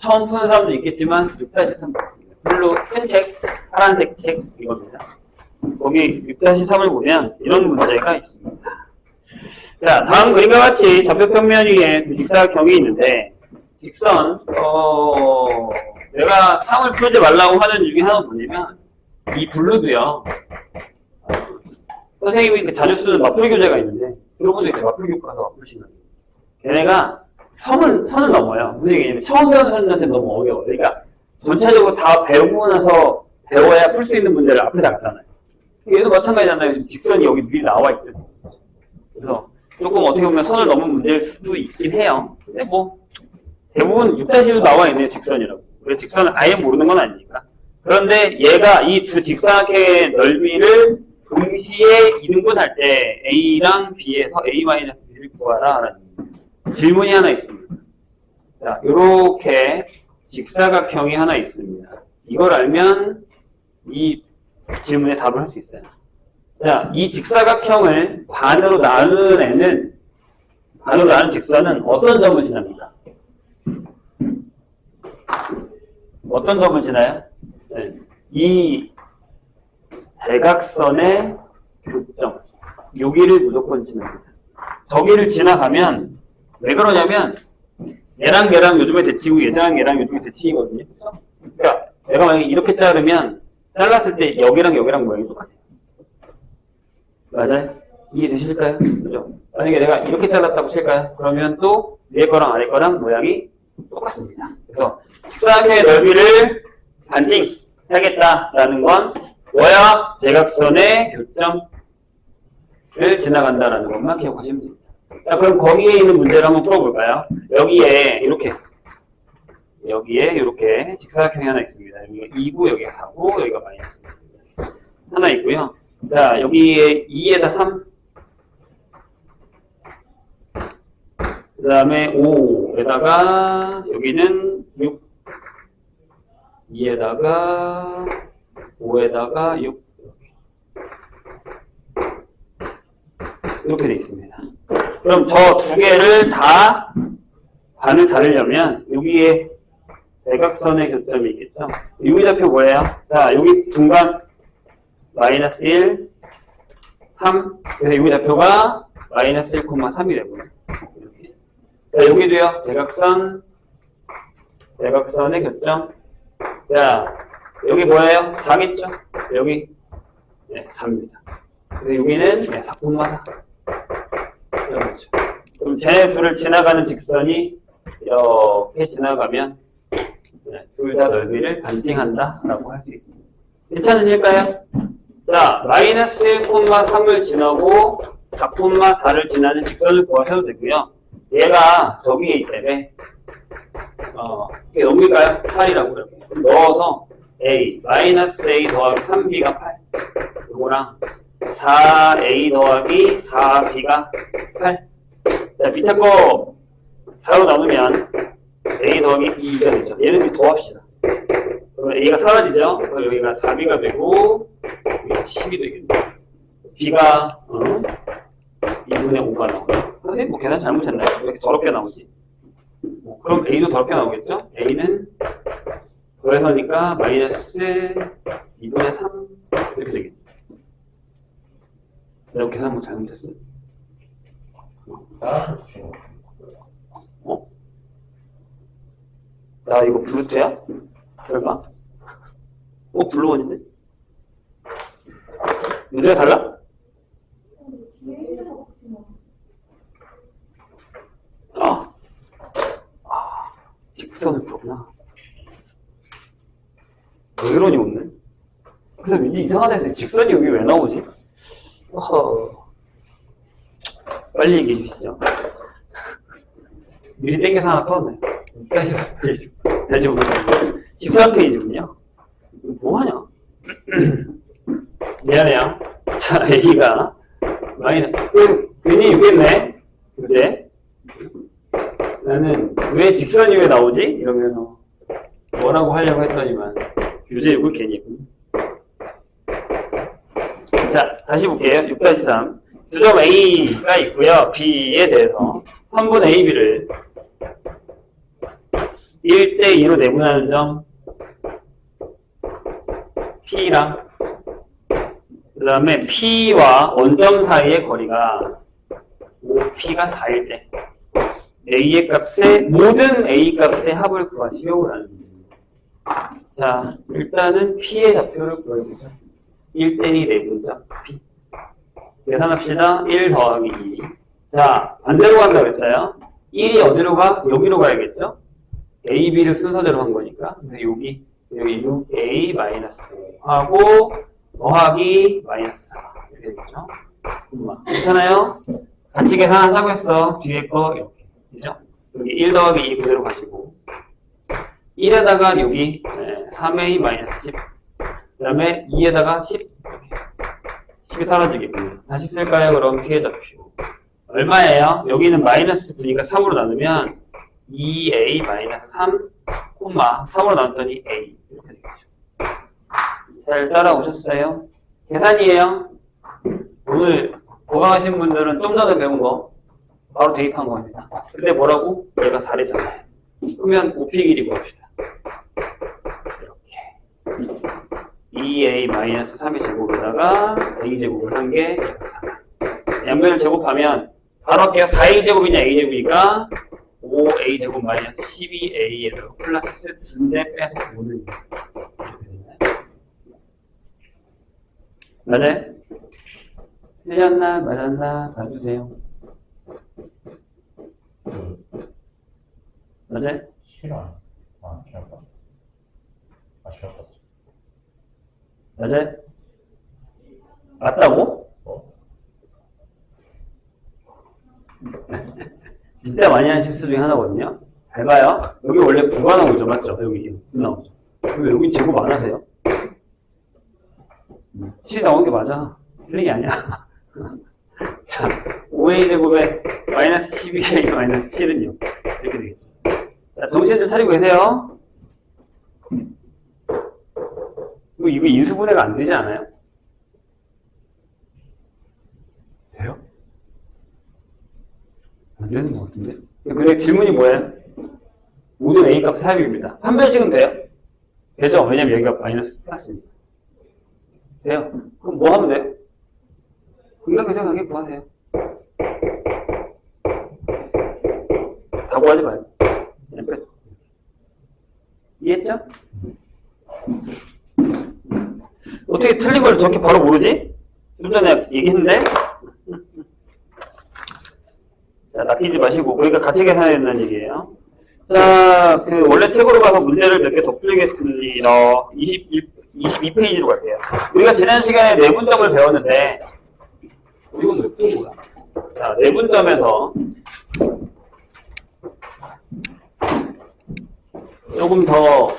처음 푸는 사람도 있겠지만 6-3 별로 큰 책, 파란색 책 이겁니다. 거기 6-3을 보면 이런 문제가 있습니다. 자, 다음 그림과 같이 좌표평면 위에 두 직사각형이 있는데 직선, 내가 상을 풀지 말라고 하는 중에 하나 뭐냐면 이 블루도요. 선생님이 자주 쓰는 마풀 교재가 있는데 들어본 적 있죠? 마풀 교과서 마풀시는 걔네가 선을 넘어요. 무슨 얘기냐면 처음 배우는 사람들한테 너무 어려워요. 그러니까 전체적으로 다 배우고 나서 배워야 풀 수 있는 문제를 앞에 다 갖다 놔요. 얘도 마찬가지잖아요. 지금 직선이 여기 미리 나와 있죠. 그래서 조금 어떻게 보면 선을 넘은 문제일 수도 있긴 해요. 근데 뭐 대부분 6-1도 나와 있네요. 직선이라고. 그래서 직선을 아예 모르는 건 아니니까. 그런데 얘가 이 두 직사각형의 넓이를 동시에 이등분할 때 A랑 B에서 A-B를 구하라 라는 질문이 하나 있습니다. 자, 요렇게 직사각형이 하나 있습니다. 이걸 알면 이 질문에 답을 할 수 있어요. 자, 이 직사각형을 반으로 나누는 애는, 반으로 나눈 직선은 어떤 점을 지납니까? 어떤 점을 지나요? 네. 이 대각선의 교점, 여기를 무조건 지납니다. 저기를 지나가면 왜 그러냐면 얘랑 얘랑 요즘에 대치고 얘랑 얘랑 요즘에 대치거든요. 그러니까 내가 만약에 이렇게 자르면 잘랐을 때 여기랑 여기랑 모양이 똑같아요. 맞아요? 이해되실까요? 그죠? 만약에 내가 이렇게 잘랐다고 칠까요? 그러면 또 위에 거랑 아래 거랑 모양이 똑같습니다. 그래서 직사각형의 넓이를 반띵 해야겠다라는 건 뭐야? 대각선의 교점을 지나간다라는 것만 기억하시면 됩니다. 자, 그럼 거기에 있는 문제를 한번 풀어볼까요? 여기에 이렇게 직사각형이 하나 있습니다. 여기가 2고 여기가 4고 여기가 마이너스 하나 있고요. 자, 여기에 2에다 3, 그 다음에 5에다가 여기는 6, 2에다가 5에다가 6 이렇게 되어 있습니다. 그럼 저 두 개를 다 반을 자르려면 여기에 대각선의 교점이 있겠죠? 여기 좌표 뭐예요? 자, 여기 중간 마이너스 1, 3. 그래서 여기 좌표가 마이너스 1,3이 되고요. 이렇게. 자, 여기도요. 대각선의 교점. 자, 여기 뭐예요? 4겠죠? 여기 네, 4입니다. 그래서 여기는 네, 4,4. 그렇죠. 그럼 쟤네 둘을 지나가는 직선이 이렇게 지나가면 네, 둘 다 넓이를 반띵한다 라고 할 수 있습니다. 괜찮으실까요? 자, 마이너스 1,3을 지나고 4,4를 지나는 직선을 구하셔도 되고요. 얘가 저기에 있다며 이게 넘길까요? 8이라고 이렇게 넣어서 A, 마이너스 A 더하기 3B가 8 이거랑 4A 더하기 4B가 8. 자, 밑에 거 4로 나누면 A 더하기 2가 되죠. 얘는 더합시다. 그러면 A가 사라지죠. 그럼 여기가 4B가 되고 여기가 10이 되겠네요. B가 2분의 5가 나오죠. 선생님 뭐 계산 잘못했나요? 왜 이렇게 더럽게 나오지? 그럼 A도 더럽게 나오겠죠? A는 더해서니까 마이너스 2분의 3 이렇게 되겠죠. 내가 계산 뭐 잘못했어요? 나 이거 블루투야? 설마? 블루원인데? 문제가 달라? 직선을 풀었구나. 왜 이러니 오늘? 그래서 왠지 이상하다 해서 직선이 여기 왜 나오지? 빨리 얘기해 주시죠. 미리 땡겨서 하나 꺼냈네. 다시 보겠습니다. 13페이지군요. 뭐하냐? 미안해요. 자, A가 괜히 여기있네. 그제? 나는 왜 직선이 왜 나오지? 이러면서 뭐라고 하려고 했더니만 교재 욕을 괜히 했군요. 자, 다시 볼게요. 6-3. 두점 A가 있고요. B에 대해서 선분 A, B를 1대2로 내분하는 점 P랑 그 다음에 P와 원점 사이의 거리가 5P가 4일 때 A의 값에 모든 A 값의 합을 구하시오라는 겁니다. 자, 일단은 P의 좌표를 구해보자. 1대2 내분점 P. 계산합시다. 1 더하기 2. 자, 반대로 간다고 했어요. 1이 어디로 가? 여기로 가야겠죠? A, B를 순서대로 한 거니까. 그래서 여기 6A 마이너스 5하고 더하기 마이너스 4. 이렇게 되겠죠? 괜찮아요? 같이 계산하자고 했어. 뒤에 거 이렇게. 그죠? 여기 1 더하기 2 그대로 가시고 1에다가 여기 3A 마이너스 10. 그 다음에 2에다가 10. 이렇게. 10이 사라지겠군요. 다시 쓸까요? 그럼 P의 좌표. 얼마예요? 여기는 마이너스 9니까 3으로 나누면 2A 마이너스 3, 3으로 나눴더니 A. 이렇게 되겠죠. 잘 따라오셨어요? 계산이에요. 오늘 고강하신 분들은 좀 전에 배운 거 바로 대입한 겁니다. 근데 뭐라고? 얘가 4래잖아요. 그러면 5P 길이 구합시다. 이렇게 2A-3의 제곱에다가 A제곱을 한 게 4. 양변을 제곱하면 바로 할게요. 4A제곱이냐 A제곱이니까 5A제곱 마이너스 12A에서 플러스 2대 빼서 5는 이렇게 되나요? 맞아요? 틀렸나 맞았나 봐주세요. 맞아요? 싫어. 시험 봤어. 시험 봤어. 맞아요? 맞다고? 진짜 많이 하는 실수 중에 하나거든요. 잘 봐요. 여기 원래 9가 나오죠. 맞죠? 여기 9 나오죠. 왜 여기 제곱 안 하세요? 7이 나오는 게 맞아. 틀린 게 아니야. 자, 5A 제곱에 마이너스 12A 마이너스 7은요. 이렇게 되겠죠. 자, 정신을 차리고 계세요. 이거 인수분해가 안 되지 않아요? 돼요? 안 되는 것 같은데? 근데 질문이 뭐예요? 모든 A 값 사입입니다. 한 배씩은 돼요? 되죠? 왜냐면 여기가 마이너스 플러스니까. 돼요. 그럼 뭐 하면 돼요? 긍정계산하게 구하세요. 다 구하지 마요. 그냥 끝. 이해했죠? 어떻게 틀린 걸 저렇게 바로 모르지? 좀 전에 얘기했는데? 자, 낚이지 마시고. 그러니까 같이 계산해야 된다는 얘기예요. 자, 원래 책으로 가서 문제를 몇 개 더 풀리겠습니다. 22페이지로 갈게요. 우리가 지난 시간에 내분점을 배웠는데, 이건 몇 페이지야? 자, 내분점에서 조금 더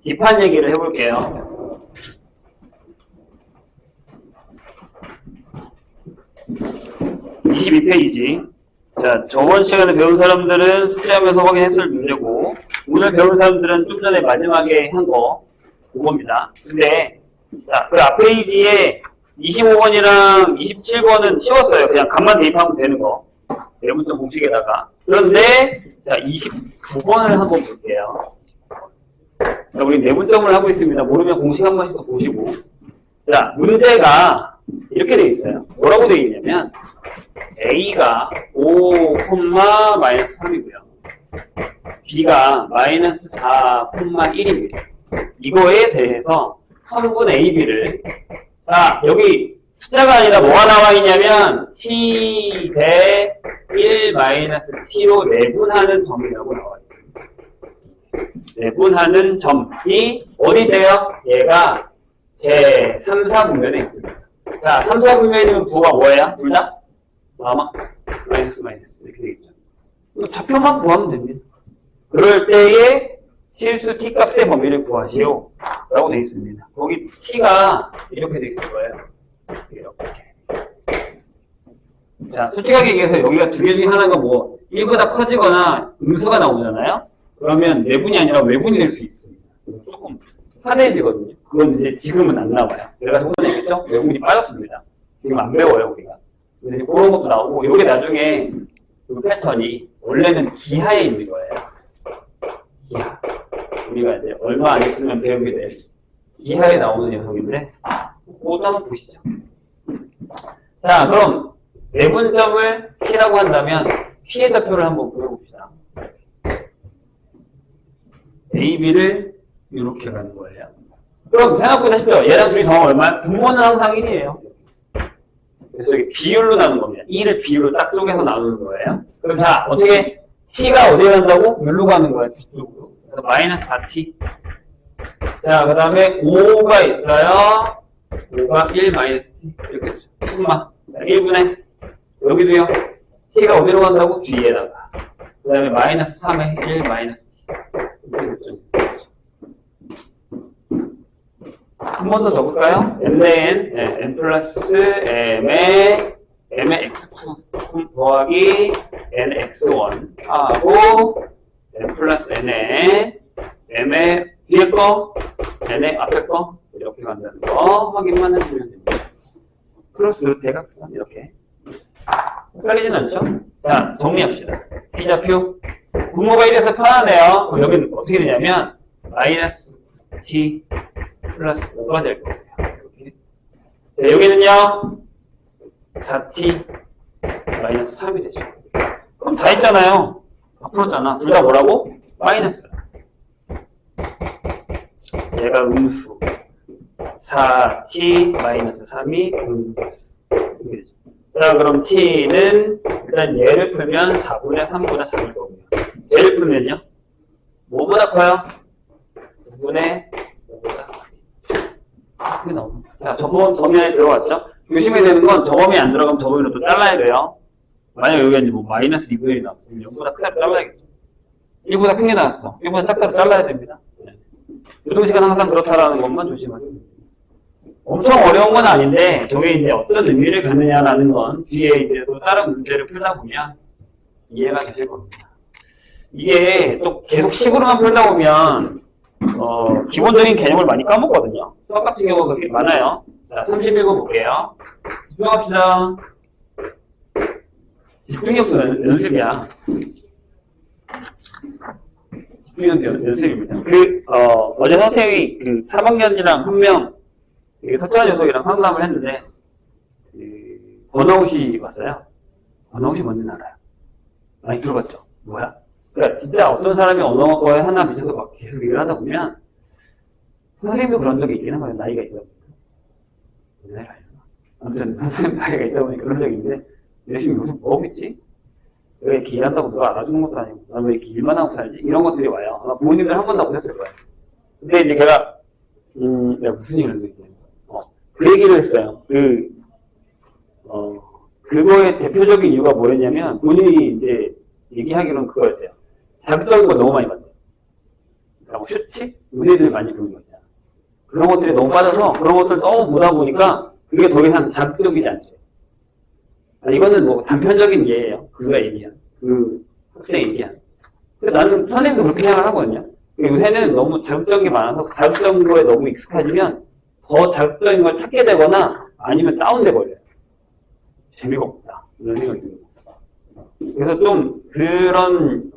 딥한 얘기를 해볼게요. (22페이지) 자, 저번 시간에 배운 사람들은 숙제하면서 확인했을 문제고 오늘 배운 사람들은 좀 전에 마지막에 한 거 그겁니다. 근데 자, 그 앞 페이지에 25번이랑 27번은 쉬웠어요. 그냥 값만 대입하면 되는 거. 내분점 공식에다가. 그런데 자, 29번을 한번 볼게요. 자, 우리 내분점을 하고 있습니다. 모르면 공식 한 번씩 더 보시고. 자, 문제가 이렇게 돼 있어요. 뭐라고 돼 있냐면 A가 5, 마이너스 3이고요. B가 마이너스 4, 1입니다. 이거에 대해서 선분 AB를 자, 여기 숫자가 아니라 뭐가 나와 있냐면 T 대 1 마이너스 T로 내분하는 점이라고 나와 있습니다. 내분하는 점이 어디 돼요? 얘가 제 3, 4분면에 있습니다. 자, 3, 4분면에 있는 부가 뭐예요? 둘 다? 마이너스 이렇게 되겠죠. 좌표만 구하면 됩니다. 그럴 때에 실수 t 값의 범위를 구하시오 라고 되어 있습니다. 거기 t가 이렇게 되어 있을 거예요. 이렇게. 자, 솔직하게 얘기해서 여기가 두 개 중에 하나가 뭐 1보다 커지거나 음수가 나오잖아요. 그러면 내분이 아니라 외분이 될 수 있습니다. 조금 환해지거든요. 그건 이제 지금은 안 나와요. 내가 저번에 얘기했죠? 외분이 빠졌습니다. 지금 안 배워요 우리가. 그래서 그런 것도 나오고, 이게 나중에 그 패턴이 원래는 기하에 있는 거예요. 우리가 이제 얼마 안 있으면 배우게 될 이하에 나오는 녀석인데, 그것도 한번 보시죠. 자, 그럼 내분점을 P라고 한다면 P의 좌표를 한번 구해봅시다. A, B를 이렇게 가는 거예요. 그럼 생각보다 쉽죠? 얘랑 둘이 더하면 얼마야? 분모는 항상 1이에요. 그래서 이게 비율로 나누는 겁니다. 1을 비율로 딱 쪼개서 나누는 거예요. 그럼 자, 어떻게 T가 어디에 간다고? 여기로 가는 거야, 뒤쪽으로. 그래서 마이너스 4T. 자, 그 다음에 5가 있어요. 5가 1 마이너스 T. 이렇게 되죠. 엄마. 1분의 여기도요. T가 어디로 간다고? 뒤에다가. 그 다음에 마이너스 3에 1 마이너스 T. 이렇게 되죠. 한 번 더 적을까요? n, n 플러스 m의 x2 더하기 nx1 하고 n 플러스 n의 m의 뒤에 거, n의 앞에 거 이렇게 간다는 거 확인만 해주면 됩니다. 크로스 대각선 이렇게 헷갈리진 않죠? 자, 정리합시다. P좌표 분모가 1에서 편하네요. 그럼 여기는 어떻게 되냐면 마이너스 t 플러스 5가 될 거예요. 이렇게. 자, 여기는요 4t 마이너스 3이 되죠. 그럼 다 했잖아요. 다 풀었잖아. 둘 다 뭐라고? 마이너스. 얘가 음수 4t 마이너스 3이 음수. 이렇게 되죠. 자, 그럼 t는 일단 얘를 풀면 4분의 3보다 작을 거고요. 얘를 풀면요 뭐보다 커요? 9분의 5보다 크게 나옵니다. 자, 저범위 안에 들어갔죠? 조심해야 되는 건 저범위 안 들어가면 저범위로 또 잘라야 돼요. 만약 여기가 이제 뭐 마이너스 2분의 1이 나왔으면 0보다 크다로 잘라야겠죠. 1보다 큰 게 나왔어. 1보다 작다로 잘라야 됩니다. 유동식은 항상 그렇다라는 것만 조심하세요. 엄청 어려운 건 아닌데 저게 이제 어떤 의미를 갖느냐라는 건 뒤에 이제 또 다른 문제를 풀다 보면 이해가 되실 겁니다. 이게 또 계속 식으로만 풀다 보면 기본적인 개념을 많이 까먹거든요. 수학 같은 경우가 그렇게 많아요. 자, 31번 볼게요. 집중합시다. 집중력도 연습이야. 집중력 연습입니다. 어제 선생님이 그 3학년이랑 한 명, 석자 녀석이랑 상담을 했는데, 번아웃이 왔어요. 번아웃이 뭔지 알아요? 많이 들어봤죠? 뭐야? 그러니까 진짜 어떤 사람이 언어과에 하나 미쳐서 막 계속 일을 하다 보면, 선생님도 그런 적이 있긴 한 거예요. 나이가 있다 보니까. 아무튼 선생님 나이가 있다 보니까 그런 적이 있는데, 열심히 요새 뭐 하고 있지? 왜 이렇게 일한다고 누가 알아주는 것도 아니고, 난 왜 이렇게 일만 하고 살지? 이런 것들이 와요. 아마 부모님들 한 번도 보셨을 거예요. 근데 이제 걔가, 내가 무슨 얘기를 했는지, 그 얘기를 했어요. 그거의 대표적인 이유가 뭐였냐면, 본인이 이제 얘기하기로는 그거였대요. 자극적인 거 너무 많이 봤대요. 그러니까 뭐 슈치? 의대들 많이 보는 거 있잖아. 그런 것들이 너무 빠져서, 그런 것들 너무 보다 보니까, 그게 더 이상 자극적이지 않죠. 이거는 뭐 단편적인 예예요. 그가 얘기한. 그 학생이 얘기한. 근데 나는 선생님도 그렇게 생각을 하거든요. 요새는 너무 자극적인 게 많아서 그 자극적인 거에 너무 익숙해지면 더 자극적인 걸 찾게 되거나 아니면 다운돼 버려요. 재미가 없다. 이런 생각이 듭니다. 그래서 좀 그런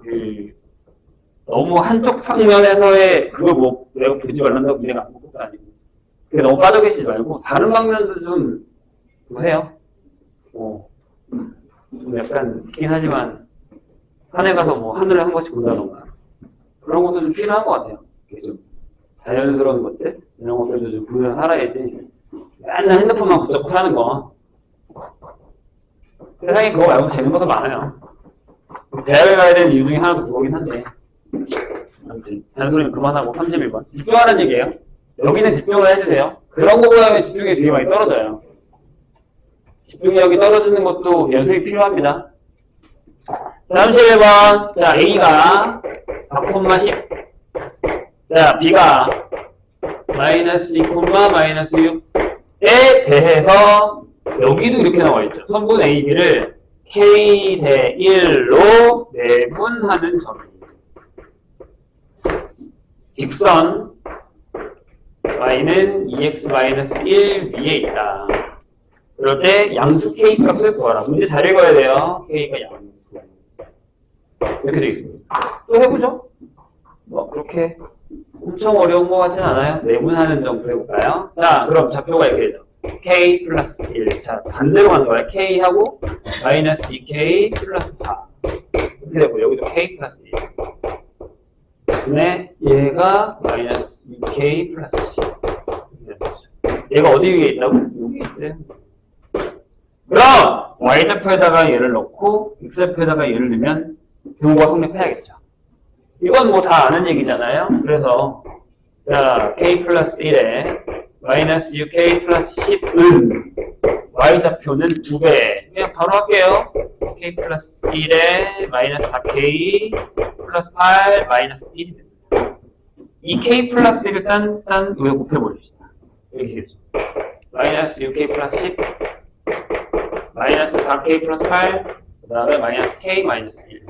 너무 한쪽 방면에서의 그걸 뭐 내가 보지 말란다고 내가 안 보는 것도 아니고 그게 너무 빠져 계시지 말고 다른 방면도 좀 보세요. 좀 약간 있긴 하지만 산에 가서 뭐 하늘에 한 번씩 본다던가 그런 것도 좀 필요한 것 같아요. 좀 자연스러운 것들 이런 것들도 좀 보면서 살아야지 맨날 핸드폰만 붙잡고 사는 거 세상에 그거 말고 재밌는 것도 많아요. 대학을 가야 되는 이유 중에 하나도 그거긴 한데 아무튼 잔소리는 그만하고 31번 집중하라는 얘기예요. 여기는 집중을 해주세요. 그런 거보다는 집중이 되게 많이 떨어져요. 집중력이 떨어지는 것도 연습이 필요합니다. 31번. 자, A가 4,10. 자, B가 마이너스 2, 마이너스 6에 대해서 여기도 이렇게 나와있죠. 선분 A, B를 K 대 1로 내분하는 점입니다. 직선 Y는 2x-1 위에 있다. 그럴 때 양수 K 값을 구하라. 문제 잘 읽어야 돼요. K가 양수. 이렇게 되겠습니다. 또 해보죠. 뭐 그렇게 엄청 어려운 것 같진 않아요. 내분하는 정도 해볼까요? 자, 그럼 좌표가 이렇게 되죠. k 플러스 1. 자, 반대로 가는 거예요. k하고 마이너스 2k 플러스 4. 이렇게 되고, 여기도 k 플러스 1. 근데 얘가 마이너스 2k 플러스 10. 얘가 어디 위에 있다고? 여기 있대. 그럼 y좌표에다가 얘를 넣고 x좌표에다가 얘를 넣으면 부호가 성립해야겠죠. 이건 뭐 다 아는 얘기잖아요. 그래서 자, k 플러스 1에 마이너스 6k 플러스 10은 y좌표는 2배. 그냥 바로 할게요. k 플러스 1에 마이너스 4k 플러스 8 마이너스 1이 됩니다. 이 k 플러스 1을 딴 위에 곱해버립시다. 이렇게 되죠. 마이너스 6k 플러스 10 마이너스 4k 플러스 8 그 다음에 마이너스 k 마이너스 1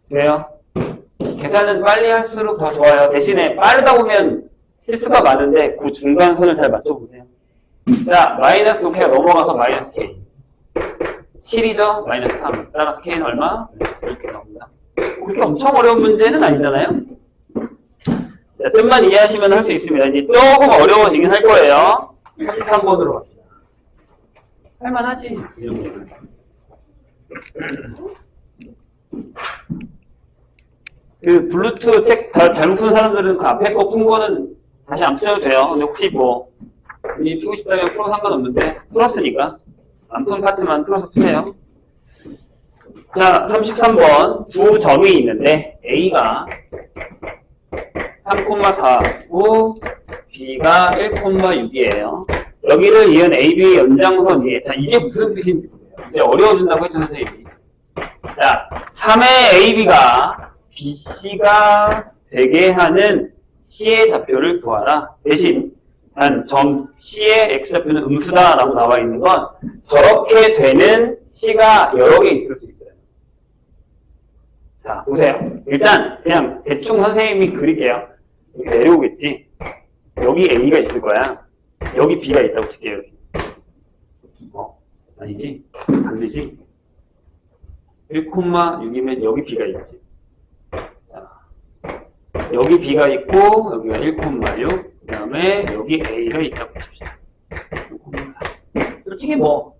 돼요? 계산은 빨리 할수록 더 좋아요. 대신에 빠르다 보면 실수가 많은데 그 중간선을 잘 맞춰보세요. 자, 마이너스 5k가 넘어가서 마이너스 k 7이죠? 마이너스 3 따라서 k는 얼마? 이렇게 나옵니다. 그렇게 엄청 어려운 문제는 아니잖아요? 자, 뜻만 이해하시면 할 수 있습니다. 이제 조금 어려워지긴 할 거예요. 33번으로 갑시다. 할만하지? 이 정도는. 그 블루투 책 잘못 푸는 사람들은 그 앞에 거 푼 거는 다시 안 푸셔도 돼요. 근데 혹시 뭐 이 푸고 싶다면 풀어도 상관없는데 풀었으니까 안 푼 파트만 풀어서 푸세요. 자, 33번 두 점이 있는데 A가 3,4고 B가 1,6이에요. 여기를 이은 AB의 연장선 위에. 자, 이게 무슨 뜻인지 보세요. 이제 어려워진다고 했죠, 선생님이. 자, 3의 AB가 BC가 되게 하는 C의 좌표를 구하라. 대신 단 점 C의 X좌표는 음수다라고 나와 있는 건 저렇게 되는 C가 여러 개 있을 수 있어요. 자, 보세요. 일단 그냥 대충 선생님이 그릴게요. 이렇게 내려오겠지. 여기 A가 있을 거야. 여기 B가 있다고 칠게요. 여기. 아니지? 안 되지? 1,6이면 여기 B가 있지. 자, 여기 B가 있고 여기가 1,6 그 다음에 여기 A가 있다고 칩시다. 1,4 솔직히 뭐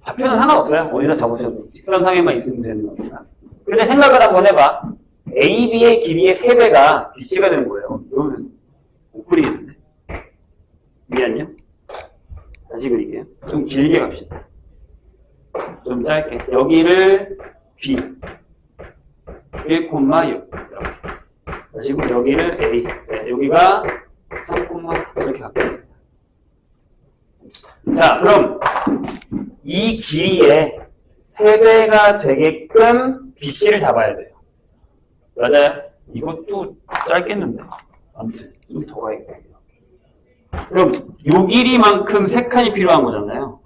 좌표는 상관없어요. 어디다 적으셔도 직선상에만 있으면 되는 겁니다. 근데 생각을 한번 해봐. AB의 길이의 3배가 BC가 되는 거예요. 이러면 못 그리겠는데. 미안요. 다시 그릴게요. 좀 길게 갑시다. 좀 짧게. 여기를 B 1,6 그리고 여기를 A. 네, 여기가 3,4 이렇게 갈게요. 자, 그럼 이 길이의 3배가 되게끔 BC를 잡아야 돼요. 맞아요? 이것도 짧겠는데. 아무튼 좀 더 가야겠다. 그럼 요 길이만큼 3칸이 필요한 거잖아요.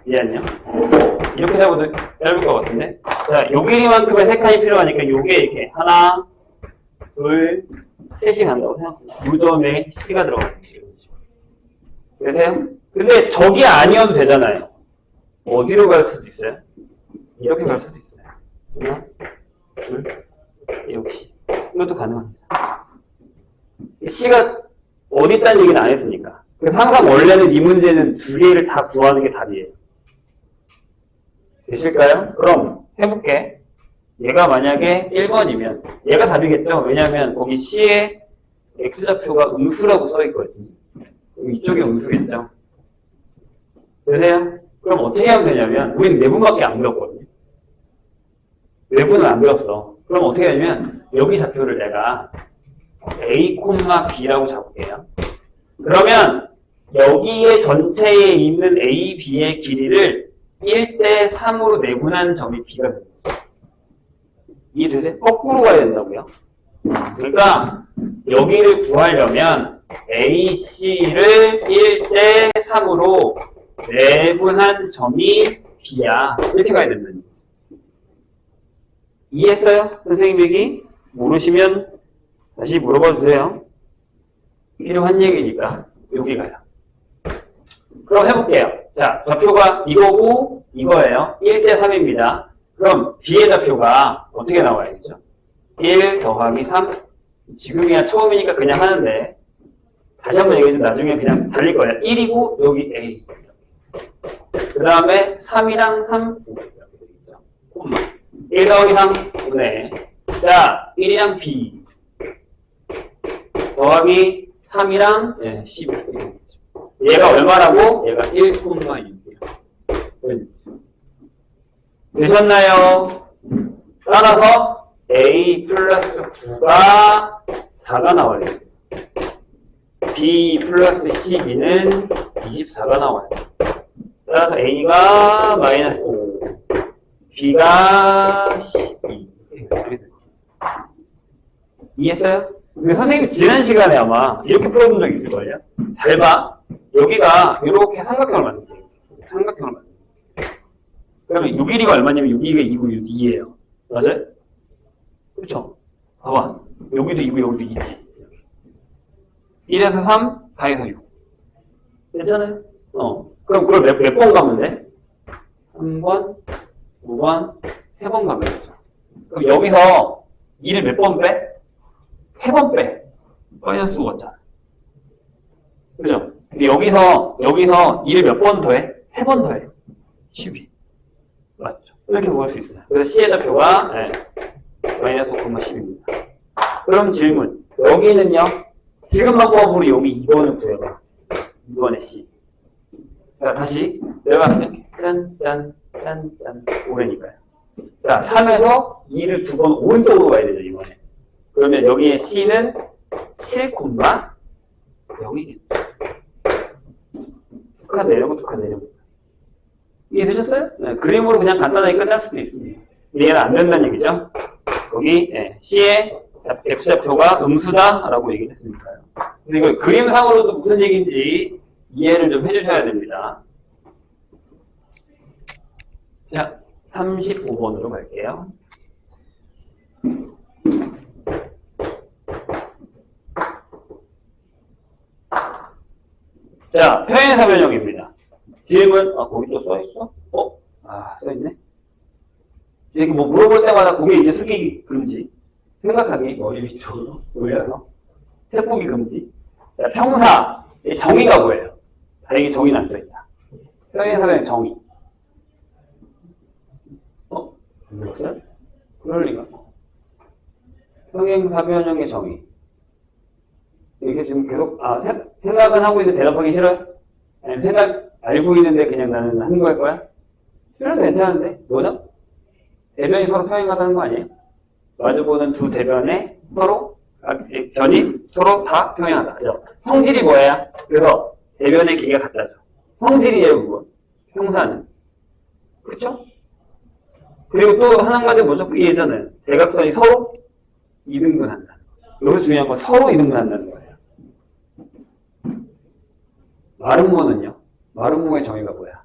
이해했냐? 이렇게 잡아도 짧을 것 같은데. 자, 요 길이만큼의 3칸이 필요하니까 요게 이렇게 하나, 둘, 셋이 간다고 생각합니다. 요 점에 C가 들어가요. 되세요? 근데 저기 아니어도 되잖아요. 어디로 갈 수도 있어요? 이렇게 갈 수도 있어요. 하나, 둘, 역시. 이것도 가능합니다. C가 어디 있다는 얘기는 안 했으니까. 그래서 항상 원래는 이 문제는 2개를 다 구하는 게 답이에요. 되실까요? 그럼 해볼게. 얘가 만약에 1번이면 얘가 답이겠죠? 왜냐하면 거기 C에 X좌표가 음수라고 써있거든요. 이쪽이 음수겠죠? 되세요? 그럼 어떻게 하면 되냐면 우린 내분밖에 안 배웠거든요. 내분은 안 배웠어. 그럼 어떻게 하냐면 여기 좌표를 내가 A, B라고 잡을게요. 그러면 여기에 전체에 있는 A, B의 길이를 1대 3으로 내분한 점이 B가 됩니다. 이해되세요? 거꾸로 가야 된다고요. 그러니까 여기를 구하려면 A, C를 1대 3으로 내분한 점이 B야. 이렇게 가야 된다는 거예요. 이해했어요? 선생님 얘기? 모르시면 다시 물어봐 주세요. 필요한 얘기니까 여기 가요. 그럼 해볼게요. 자, 좌표가 이거고 이거예요. 1대 3입니다. 그럼 B의 좌표가 어떻게 나와야 되죠? 1 더하기 3. 지금이야 처음이니까 그냥 하는데 다시 한번 얘기해 좀 나중에 그냥 달릴 거예요. 1이고 여기 A. 그 다음에 3이랑 3, 9. 1 더하기 3, 9네. 자, 1이랑 B. 더하기 3이랑 12. 얘가 얼마라고? 얘가 1,6이에요. 되셨나요? 따라서 A 플러스 9가 4가 나와야 돼요. B 플러스 12는 24가 나와요. 따라서 A가 마이너스 5, B가 12. 이해했어요? 근데 선생님 지난 시간에 아마 이렇게 풀어본 적이 있을 거예요. 잘 봐. 여기가 이렇게 삼각형을 만들게요. 삼각형을 만들게요. 그러면 6 1이가 얼마냐면 6 2가 2고 2예요. 맞아요? 그렇죠? 봐봐. 여기도 2고 여기도 2지. 1에서 3, 4에서 6. 괜찮아요? 그럼 그걸 몇 번 가면 돼? 3번, 2번, 3번 가면 되죠. 그럼 여기서 2를 몇 번 빼? 3번 빼. 마이너스 5 왔잖아. 그죠? 근데 여기서 2를 몇 번 더해? 3번 더해. 12. 맞죠? 이렇게 구할 수 있어요. 그래서 C의 좌표가 마이너스 5,10입니다. 그럼 질문. 여기는요? 지금 방법으로 여기 2번을 구해봐. 2번의 C. 자, 다시 내가 이렇게 짠 5라니까요. 자, 3에서 2를 2번 오른쪽으로 가야 되죠, 이번에. 그러면 여기에 C는 7,0이겠죠. 두 칸 내려고 두 칸 내려고. 이해되셨어요? 네, 그림으로 그냥 간단하게 끝날 수도 있습니다. 이해는 안 된다는 얘기죠. 여기 C의 X좌표가 음수다라고 얘기를 했으니까요. 근데 이거 그림상으로도 무슨 얘기인지 이해를 좀 해주셔야 됩니다. 자, 35번으로 갈게요. 자, 평행사 변형입니다. 질문, 거기 또 써있어? 써있네. 이렇게 뭐 물어볼 때마다 고개 이제 숙이기 금지. 생각하기, 머리 위쪽으로 올려서. 책 보기 금지. 자, 평사. 정의가 뭐예요? 다행히 정의는 안 써있다. 평행사 변형 정의. 모르겠어요? 그럴 리가. 평행사 변형의 정의. 이렇게 지금 계속, 생각은 하고 있는데 대답하기 싫어요? 아니면 생각 알고 있는데 그냥 나는 함구할 거야? 싫어도 괜찮은데? 뭐죠? 대변이 서로 평행하다는 거 아니에요? 마주보는 두 대변에 변이 서로 다 평행하다. 그죠? 성질이 뭐야? 그래서 대변의 길이가 같다죠. 성질이에요, 그거. 평사는. 그쵸? 그리고 또 한 가지 뭐죠? 그 예전에 대각선이 서로 이등분한다. 여기서 중요한 건 서로 이등분한다는 거예요. 마름모는요? 마름모의 정의가 뭐야?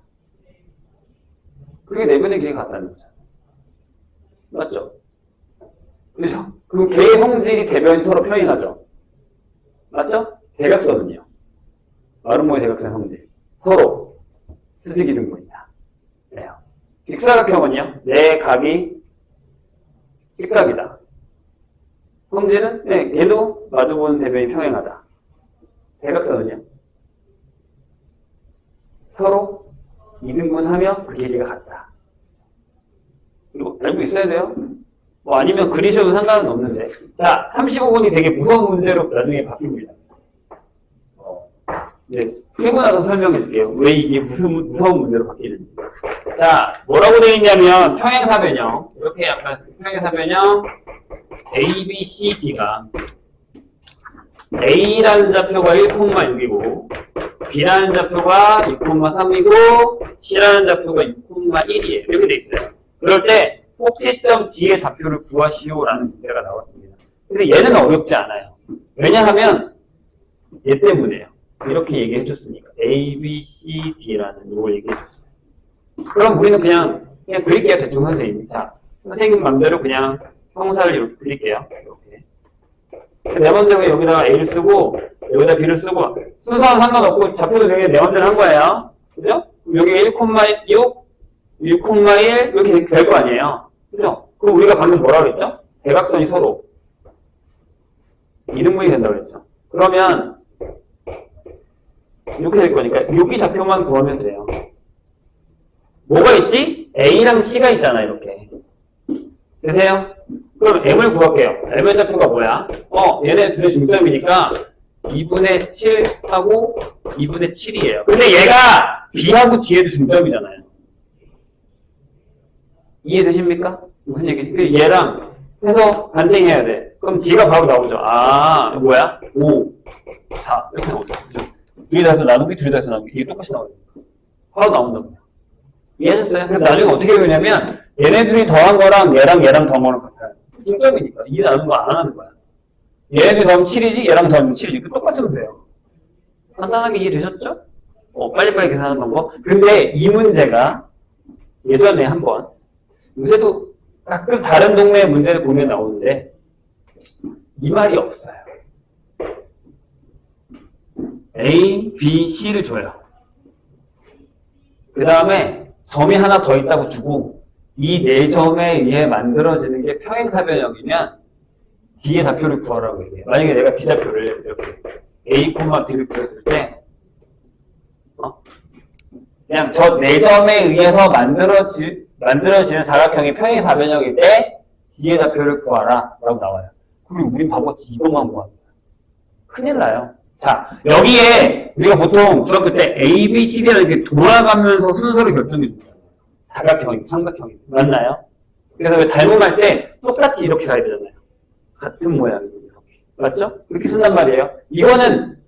그게 내변의 길이가 같다는 거죠. 맞죠? 그죠? 그럼 개의 성질이 대변이 서로 평행하죠? 맞죠? 대각선은요? 마름모의 대각선 성질. 서로 수직이 등분이다. 그래요. 직사각형은요? 내 각이 직각이다. 성질은? 걔도 마주보는 대변이 평행하다. 대각선은요? 서로 이등분하면 그 길이가 같다. 이거 알고 있어야 돼요? 뭐 아니면 그리셔도 상관은 없는데. 자, 35번이 되게 무서운 문제로 나중에 바뀝니다. 이제 풀고 나서 설명해 줄게요. 왜 이게 무서운 문제로 바뀌는지. 자, 뭐라고 되어 있냐면 평행사 변형. 이렇게 약간 평행사 변형 A, B, C, D가 A라는 좌표가 1,6이고 B라는 좌표가 2,3이고 C라는 좌표가 6,1이에요. 이렇게 돼 있어요. 그럴 때 꼭지점 D의 좌표를 구하시오라는 문제가 나왔습니다. 그래서 얘는 어렵지 않아요. 왜냐하면 얘 때문에요. 이렇게 얘기해 줬으니까. A, B, C, D라는 이걸 얘기해 줬어요. 그럼 우리는 그냥 그릴게요. 대충 선생님. 자, 선생님 맘대로 그냥 형사를 이렇게 그릴게요. 이렇게. 내 맘대로 여기다가 A를 쓰고 여기다 B를 쓰고 순서는 상관없고 좌표도 그냥 내 맘대로 한 거예요. 그죠? 여기 1,6, 1,1 이렇게 될 거 아니에요. 그죠? 그럼 우리가 방금 뭐라 그랬죠? 대각선이 서로 이등분이 된다고 그랬죠. 그러면 이렇게 될 거니까 여기 좌표만 구하면 돼요. 뭐가 있지? A랑 C가 있잖아, 이렇게. 되세요? 그럼 M을 구할게요. M의 좌표가 뭐야? 얘네 둘의 중점이니까 2분의 7하고 2분의 7이에요. 근데 얘가 B하고 D에도 중점이잖아요. 이해되십니까? 무슨 얘기지? 얘랑 해서 반대해야 돼. 그럼 D가 바로 나오죠. 아, 뭐야? 5, 4 이렇게 나오죠. 둘이 다 해서 나누기, 둘이 다 해서 나누기. 이게 똑같이 나오죠. 바로 나온다고요. 이해하셨어요? 그래서 나중에 어떻게 되냐면 얘네들이 더한 거랑 얘랑 더한 거랑 같아요. 중점이니까. 이 나누는 거 안 하는 거야. 얘네들이 더하면 7이지 얘랑 더하면 7이지. 그 똑같이 하면 돼요. 간단하게 이해되셨죠? 빨리빨리 계산하는 방법. 근데 이 문제가 예전에 한번 요새도 가끔 다른 동네 문제를 보면 나오는데 이 말이 없어요. A, B, C를 줘요. 그 다음에 점이 하나 더 있다고 주고 이 네 점에 의해 만들어지는 게 평행사변형이면 D의 좌표를 구하라고 얘기해요. 만약에 내가 D 좌표를 이렇게 A, B를 구했을 때 그냥 저 네 점에 의해서 만들어지는 사각형이 평행사변형일 때 D의 좌표를 구하라 라고 나와요. 그리고 우린 바보같이 이것만 구합니다. 큰일 나요. 자, 여기에 우리가 보통 중학교 때 A, B, C를 이렇게 돌아가면서 순서를 결정해 줍니다. 사각형이, 삼각형이. 맞나요? 그래서 왜 닮음할 때 똑같이 이렇게 가야 되잖아요. 같은 모양이고 이렇게. 맞죠? 이렇게 쓴단 말이에요. 이거는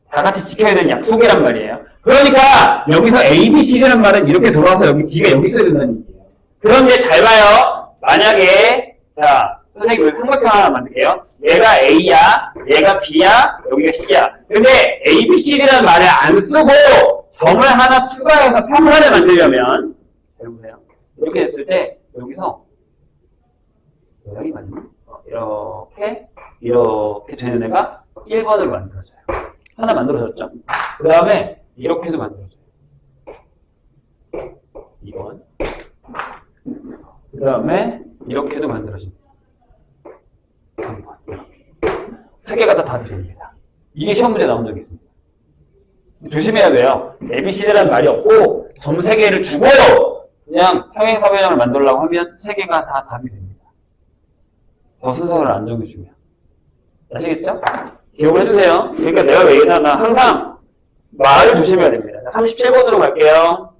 다 같이 지켜야 되는 약속이란 말이에요. 그러니까 여기서 A, B, C라는 말은 이렇게 돌아와서 여기 D가 여기 있어야 된다는 얘기예요. 그런데 잘 봐요. 만약에 자 선생님 여기 삼각형 하나 만들게요. 얘가 A야, 얘가 B야, 여기가 C야. 근데 A, B, C라는 말을 안 쓰고 점을 하나 추가해서 평면을 만들려면 여보세요. 이렇게 됐을 때 여기서 모양이 맞나? 이렇게 되는 애가 1번으로 만들어져요. 하나 만들어졌죠? 그 다음에 이렇게도 만들어져요. 2번. 그 다음에 이렇게도 만들어집니다. 3번. 세 개가 다 됩니다. 이게 시험 문제 나온 적이 있습니다. 조심해야 돼요. ABCD라는 말이 없고 점 3개를 주고 그냥 평행사변형을 만들려고 하면 3개가 다 답이 됩니다. 더 순서를 안 정해주면. 아시겠죠? 기억을 해주세요. 그러니까 내가 왜 얘기하잖아. 항상 말을 조심해야 됩니다. 자, 37번으로 갈게요.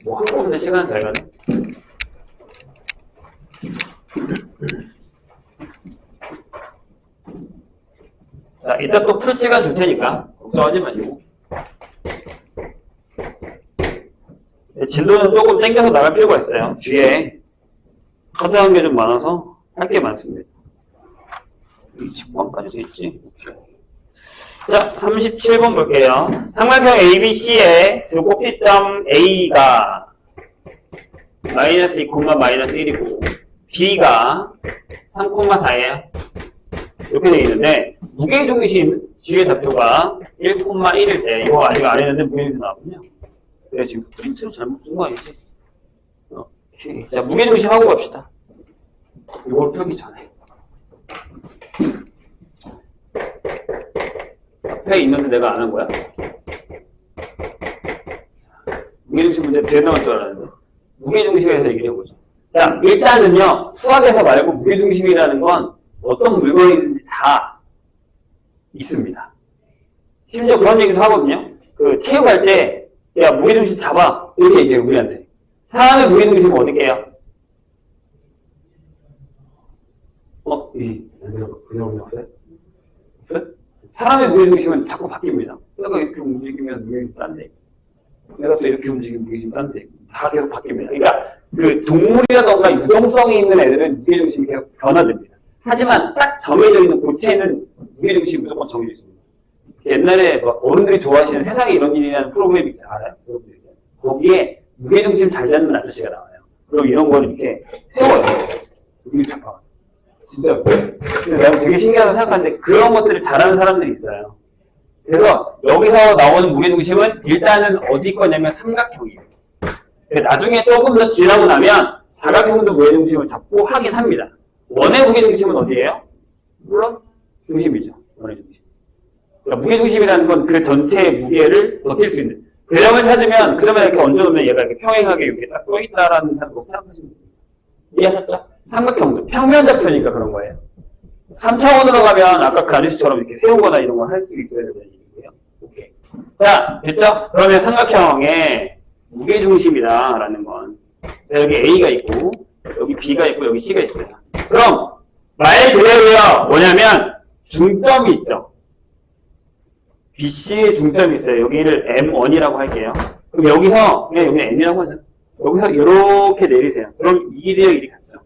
뭐 한 거 없는데 시간 잘 가네. 자, 이따 또 풀 시간 줄 테니까 걱정하지 마시고. 진도는 조금 당겨서 나갈 필요가 있어요. 뒤에 커다란 게 좀 많아서 할 게 많습니다. 이 직관까지 돼 있지? 자, 37번 볼게요. 삼각형 ABC의 두 꼭지점 A가 마이너스 2, 마이너스 1이고 B가 3,4예요. 이렇게 되어 있는데 무게중심 G의 좌표가 1,1일 때 이거 아직 안 했는데 무게중심 나왔군요. 내가 지금 프린트를 잘못 준 거 아니지? 오케이. 자, 무게중심 하고 갑시다. 이걸 풀기 전에. 앞에 있는데 내가 안 한 거야? 무게중심 문제 되게 나올 줄 알았는데. 무게중심에 대해서 얘기를 해보죠. 자, 일단은요, 수학에서 말고 무게중심이라는 건 어떤 물건이든지 다 있습니다. 심지어 그런 얘기도 하거든요. 그 체육할 때, 야, 무게중심 잡아. 이렇게 얘기해요, 우리한테. 사람의 무게중심은 어디게요? 그냥 없어요? 없어요? 사람의 무게중심은 자꾸 바뀝니다. 내가 이렇게 움직이면 무게중심 딴데. 내가 또 이렇게 움직이면 무게중심 딴데. 다 계속 바뀝니다. 그러니까 그 동물이라던가 유동성이 있는 애들은 무게중심이 계속 변화됩니다. 하지만 딱 정해져 있는 고체는 무게중심이 무조건 정해져 있습니다. 옛날에 어른들이 좋아하시는 세상에 이런 일이라는 프로그램이 있어요. 알아요? 거기에 무게중심 잘 잡는 아저씨가 나와요. 그리고 이런 거를 이렇게 세워요. 이렇게 잡아가지고. 진짜. 근데 내가 되게 신기하다고 생각하는데 그런 것들을 잘하는 사람들이 있어요. 그래서 여기서 나오는 무게중심은 일단은 어디 거냐면 삼각형이에요. 나중에 조금 더 지나고 나면 사각형도 무게중심을 잡고 하긴 합니다. 원의 무게중심은 어디예요? 물론 중심이죠. 원의 중심. 그러니까 무게중심이라는 건 그 전체의 무게를 버틸 수 있는. 궤점을 찾으면 그 점에 이렇게 얹어놓으면 얘가 이렇게 평행하게 이렇게 딱 떠있다라는 생각으로 생각하시면 됩니다. 이해하셨죠? 삼각형도 평면좌표니까 그런 거예요. 3차원으로 가면 아까 그 아저씨처럼 이렇게 세우거나 이런 걸 할 수 있어야 되는 얘기고요. 오케이. 자, 됐죠? 그러면 삼각형의 무게중심이다라는 건 여기 A가 있고 여기 B가 있고 여기 C가 있어요. 그럼 말 그대로요. 뭐냐면 중점이 있죠. BC의 중점이 있어요. 여기를 M1이라고 할게요. 그럼 여기서 그냥 여기는 M이라고 하죠. 여기서 이렇게 내리세요. 그럼 이 길이랑 이리 같죠.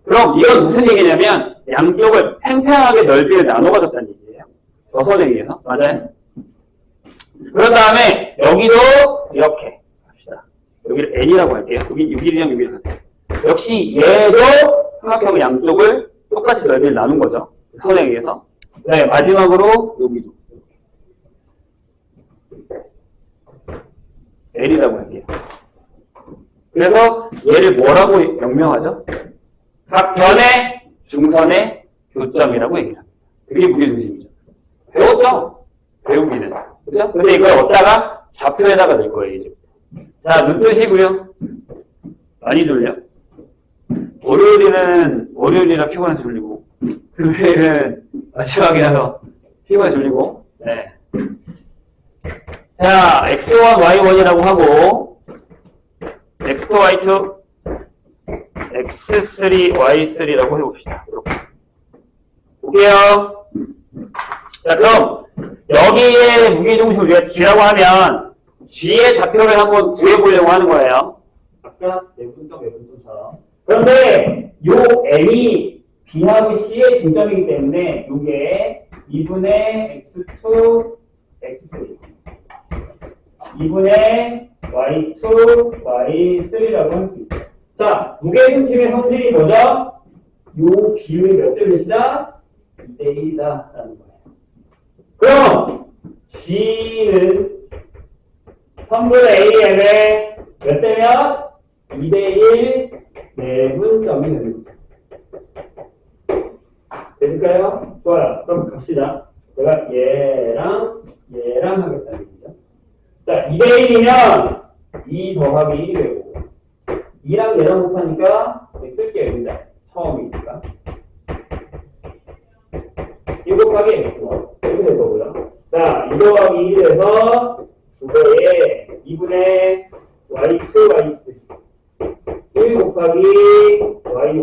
그럼 이건 무슨 얘기냐면 양쪽을 팽팽하게 넓이를 나눠 가졌다는 얘기예요. 저 선에 의해서. 맞아요? 그런 다음에 여기도 이렇게 합시다. 여기를 N이라고 할게요. 여기 길이랑 여기를 같아요. 역시 얘도 삼각형의 양쪽을 똑같이 넓이를 나눈 거죠. 선에 의해서. 네, 마지막으로 여기도 L이라고 할게요. 그래서 얘를 뭐라고 명명하죠? 각 변의 중선의 교점이라고 얘기를 합니다. 그게 무게중심이죠. 배웠죠? 배우기는. 그죠? 근데 이걸 얻다가 좌표에다가 넣을 거예요, 이제. 자, 눈 뜨시고요. 많이 졸려? 월요일이라 피곤해서 졸리고, 금요일은 마지막이라서 피곤해서 졸리고, 네. 자, x1, y1이라고 하고, x2, y2, x3, y3라고 해봅시다. 이렇게. 볼게요. 자, 그럼 여기에 무게중심을 우리가 G라고 하면 G의 좌표를 한번 구해보려고 하는 거예요. 아까 내분점처럼. 그런데 요 M이 B하고 C의 중점이기 때문에 요게 2분의 x2, x3 2분의 y2, y3라고 할 수 있어요. 자, 무게중심의 성질이 뭐죠? 요 비율이 몇 대 몇이다? 2대 1이다라는 거예요. 그럼 G는 3분의 AM의 몇 대면? 2대 1 내분점이 되는 거예요. 됐을까요? 좋아요. 그럼 갑시다. 제가 얘랑 하겠다는 얘기죠. 자, 2대 1이면 2 더하기 1이 되고 2랑 얘랑 곱하니까 쓸게요. 여기다. 처음이니까 1 곱하기 x1 이렇게 될 거고요. 자, 2 더하기 1이 돼서 2배에 2분의 y2, y3 1 곱하기 y1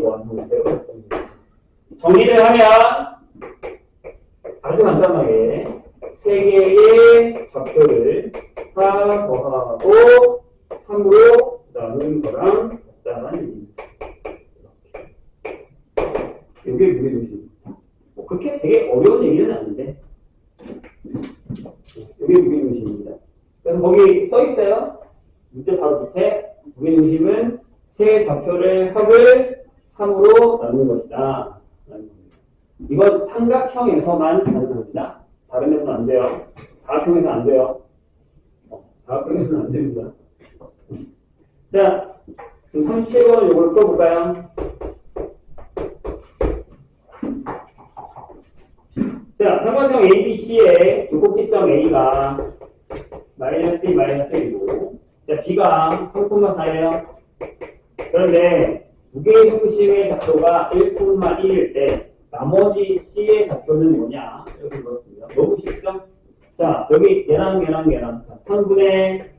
정리를 하면 아주 간단하게 3개의 좌표를 하나 더하고 3으로 나눈 거랑 같다는 얘기입니다. 이게 무게중심. 그렇게 되게 어려운 얘기는 아닌데. 이게 무게중심입니다. 그래서 거기 써 있어요. 문제 바로 밑에 무게중심은 세 좌표의 합을 3으로 나눈 것이다. 이건 삼각형에서만 가능합니다. 다른 데서는 안 돼요. 사각형에서는 안 돼요. 사각형에서는 안 됩니다. 자, 지금 37번을 이걸 풀어볼까요? 자, 삼각형 ABC의 두 꼭지점 A가 마이너스 2, 마이너스 1이고, 자, B가 3,4예요. 그런데 무게중심의 작도가 1,1일 때 나머지 C의 좌표는 뭐냐? 이렇게 물었습니다. 너무 쉽죠? 자, 여기 얘랑. 자, 3분의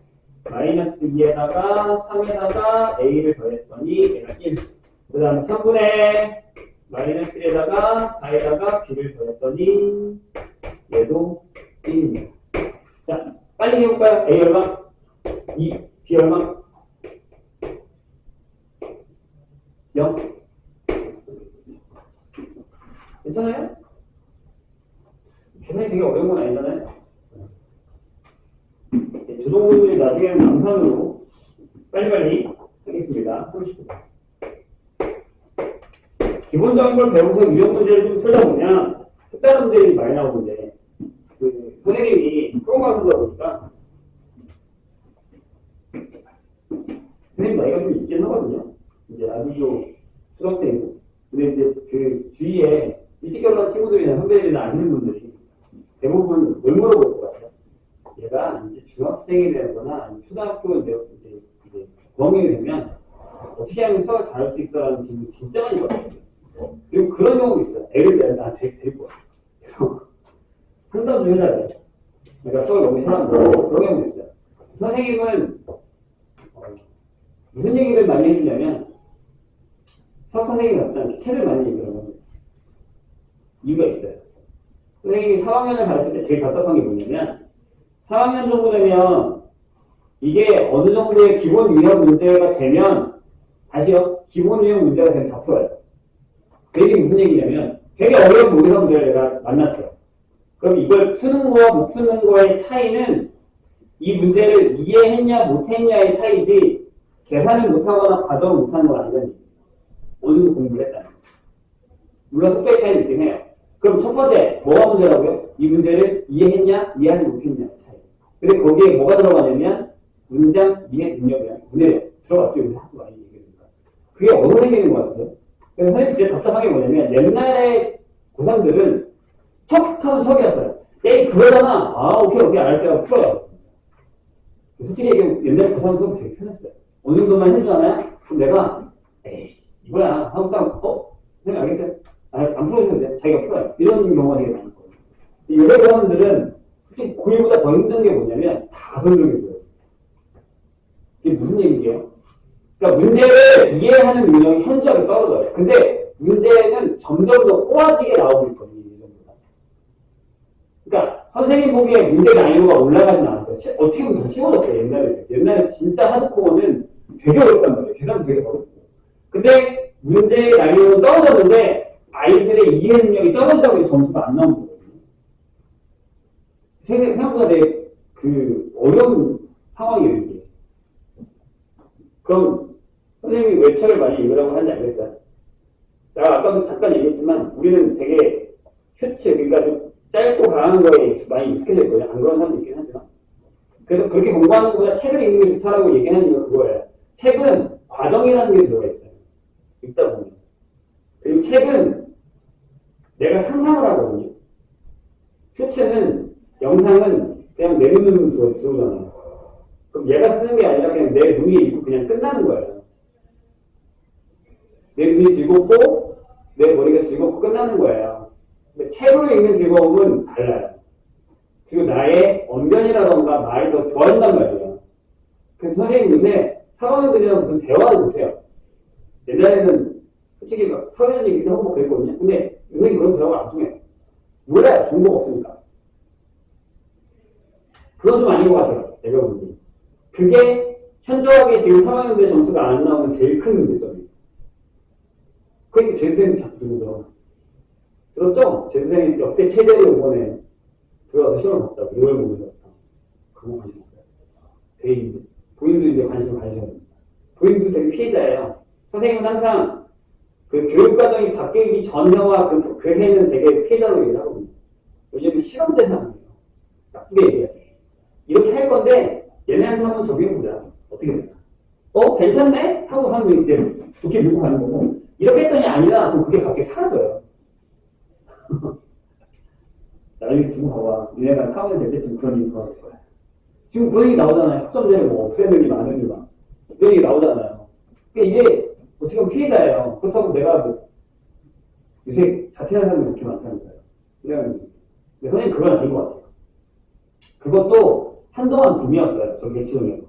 마이너스 2에다가 3에다가 A를 더했더니 얘가 1. 그 다음에 3분의 마이너스 1에다가 4에다가 B를 더했더니 얘도 1입니다. 자, 빨리 해볼까요? A 얼마? 2, B 얼마? 0. 괜찮아요? 계산이 되게 어려운 건 아니잖아요? 조동분들이 나중에는 남산으로 빨리빨리 하겠습니다. 30분. 기본적인 걸 배우면서 유형 문제를 좀 풀다 보면 특별한 문제들이 많이 나오는데 그 선생님이 프로그램 쓰다 보니까 선생님 나이가 좀 있긴 하거든요. 이제 아직도 초등학생이고. 근데 이제 그 주위에 일찍 결혼한 친구들이나 선배들이나 아시는 분들이 대부분 뭘 물어볼 것 같아요. 얘가 이제 중학생이 되거나 아니면 초등학교 이제 고학년이 되면 어떻게 하면 수학을 잘할 수 있어라는 질문 진짜 많이 받거든요. 그리고 그런 경우도 있어요. 애를 나한테 데리고 와. 그래서 상담 좀 해줘야 돼. 내가 수학을 너무 잘하는 그런 경우도 있어요. 선생님은 무슨 얘기를 많이 해주냐면 수학 선생님이 없지 않게 책을 많이 읽으라고 이유가 있어요. 선생님이 3학년을 가르칠 때 제일 답답한 게 뭐냐면 3학년 정도 되면 이게 어느 정도의 기본 유형 문제가 되면 다시요. 기본 유형 문제가 되면 다 풀어요. 그 얘기 무슨 얘기냐면 되게 어려운 모의사 문제를 내가 만났어요. 그럼 이걸 푸는 거와 못 푸는 거의 차이는 이 문제를 이해했냐 못했냐의 차이지 계산을 못하거나 과정을 못하는 건 아니거든요. 어느 정도 공부를 했다는 거예요. 물론 속도의 차이는 있긴 해요. 그럼 첫 번째 뭐가 문제라고요? 이 문제를 이해했냐 이해하지 못했냐의 차이. 근데 거기에 뭐가 들어가냐면 문장 이해 능력이랑 문제 들어갔죠. 요새 학교 많이 얘기하니까. 그게 어디서 생기는 것 같아요? 그래서 선생님 진짜 답답한 게 뭐냐면 옛날에 고3들은 척 하면 척이었어요. 에이 그거잖아. 아 오케이 알았어요. 풀어요. 솔직히 얘기하면 옛날에 고3 수업 되게 편했어요. 어느 정도만 해주잖아요? 그럼 내가 에이 이거야 하고 딱 선생님 알겠어요? 안 풀어주셔도 돼. 자기가 풀어요. 이런 경우가 되게 많거든요. 요새 고3들은 솔직히 고1보다 더 힘든 게 뭐냐면 다 설명해줘요. 이게 무슨 얘기예요? 그러니까 문제를 이해하는 능력이 현저하게 떨어져요. 근데 문제는 점점 더 꼬아지게 나오고 있거든요. 이 정도가. 그러니까 선생님 보기에 문제 난이도가 올라가진 않았어요. 어떻게 보면 더 쉬워졌어요. 옛날에 진짜 하드코어는 되게 어렵단 말이에요. 계산도 되게 어렵고. 근데 문제의 난이도는 떨어졌는데 아이들의 이해 능력이 떨어지다 보니 점수가 안 나오는 거거든요. 생각보다 되게 그 어려운 상황이에요. 이게. 그럼 선생님이 왜 책을 많이 읽으라고 하는지 알겠어요? 제가 아까도 잠깐 얘기했지만 우리는 되게 슈츠, 그러니까 좀 짧고 강한 거에 많이 익숙해져 있거든요. 안 그런 사람도 있긴 하지만. 그래서 그렇게 공부하는 것보다 책을 읽는 게 좋다라고 얘기하는 이유가 그거예요. 책은 과정이라는 게 들어가 있어요. 읽다 보면. 그리고 책은 내가 상상을 하거든요. 슈츠는, 영상은 그냥 내 눈으로 들어오잖아요. 그럼 얘가 쓰는 게 아니라 그냥 내 눈이 있고 그냥 끝나는 거예요. 내 눈이 즐겁고 내 머리가 즐겁고 끝나는 거예요. 근데 책으로 읽는 즐거움은 달라요. 그리고 나의 언변이라던가 말이 더 좋아진단 말이에요. 그래서 선생님 요새 사관원들이랑 무슨 대화를 못해요. 옛날에는 솔직히 사회전 얘기도 하고 그랬거든요. 근데 요새는 그런 대화가 안 통해요. 몰라요. 정보가 없으니까. 그건 좀 아닌 것 같아요. 내가 보기엔. 그게 현저하게 지금 3학년들 점수가 안 나오는 제일 큰 문제점이에요. 그러니까 재수생이 자꾸 들어오죠. 들었죠? 재수생이 역대 최대로 이번에 들어가서 시험을 봤다고. 6월 모의고사. 그거 관심 없어요. 대인들. 부인도 이제 관심을 가지셔야 됩니다. 부인도 되게 피해자예요. 선생님은 항상 그 교육과정이 바뀌기 전혀와 그 해는 되게 피해자로 얘기를 하거든요. 요즘은 실험 대상이에요. 나쁘게 얘기해요. 이렇게 할 건데 얘네한테 한번 적용해보자. 어떻게 될까? 괜찮네? 하고 하면 이제 좋게 밀고 가는 거고 이렇게 했더니 아니다. 그럼 그게 갑자기 사라져요. 나중에 두고 봐봐. 얘네가 사원이 될 때쯤 그런 일이 벌어질 거야. 지금 그런 얘기 나오잖아요. 학점제를 뭐 없애느니 마느니 막. 이런 얘기 나오잖아요. 그러니까 이게 어떻게 보면 피해자예요. 그렇다고 내가 뭐 요새 자퇴하는 사람이 그렇게 많다니까요. 그냥 근데 선생님 그건 아닌 것 같아요. 그것도 한동안 붐이었어요. 저 개치동에.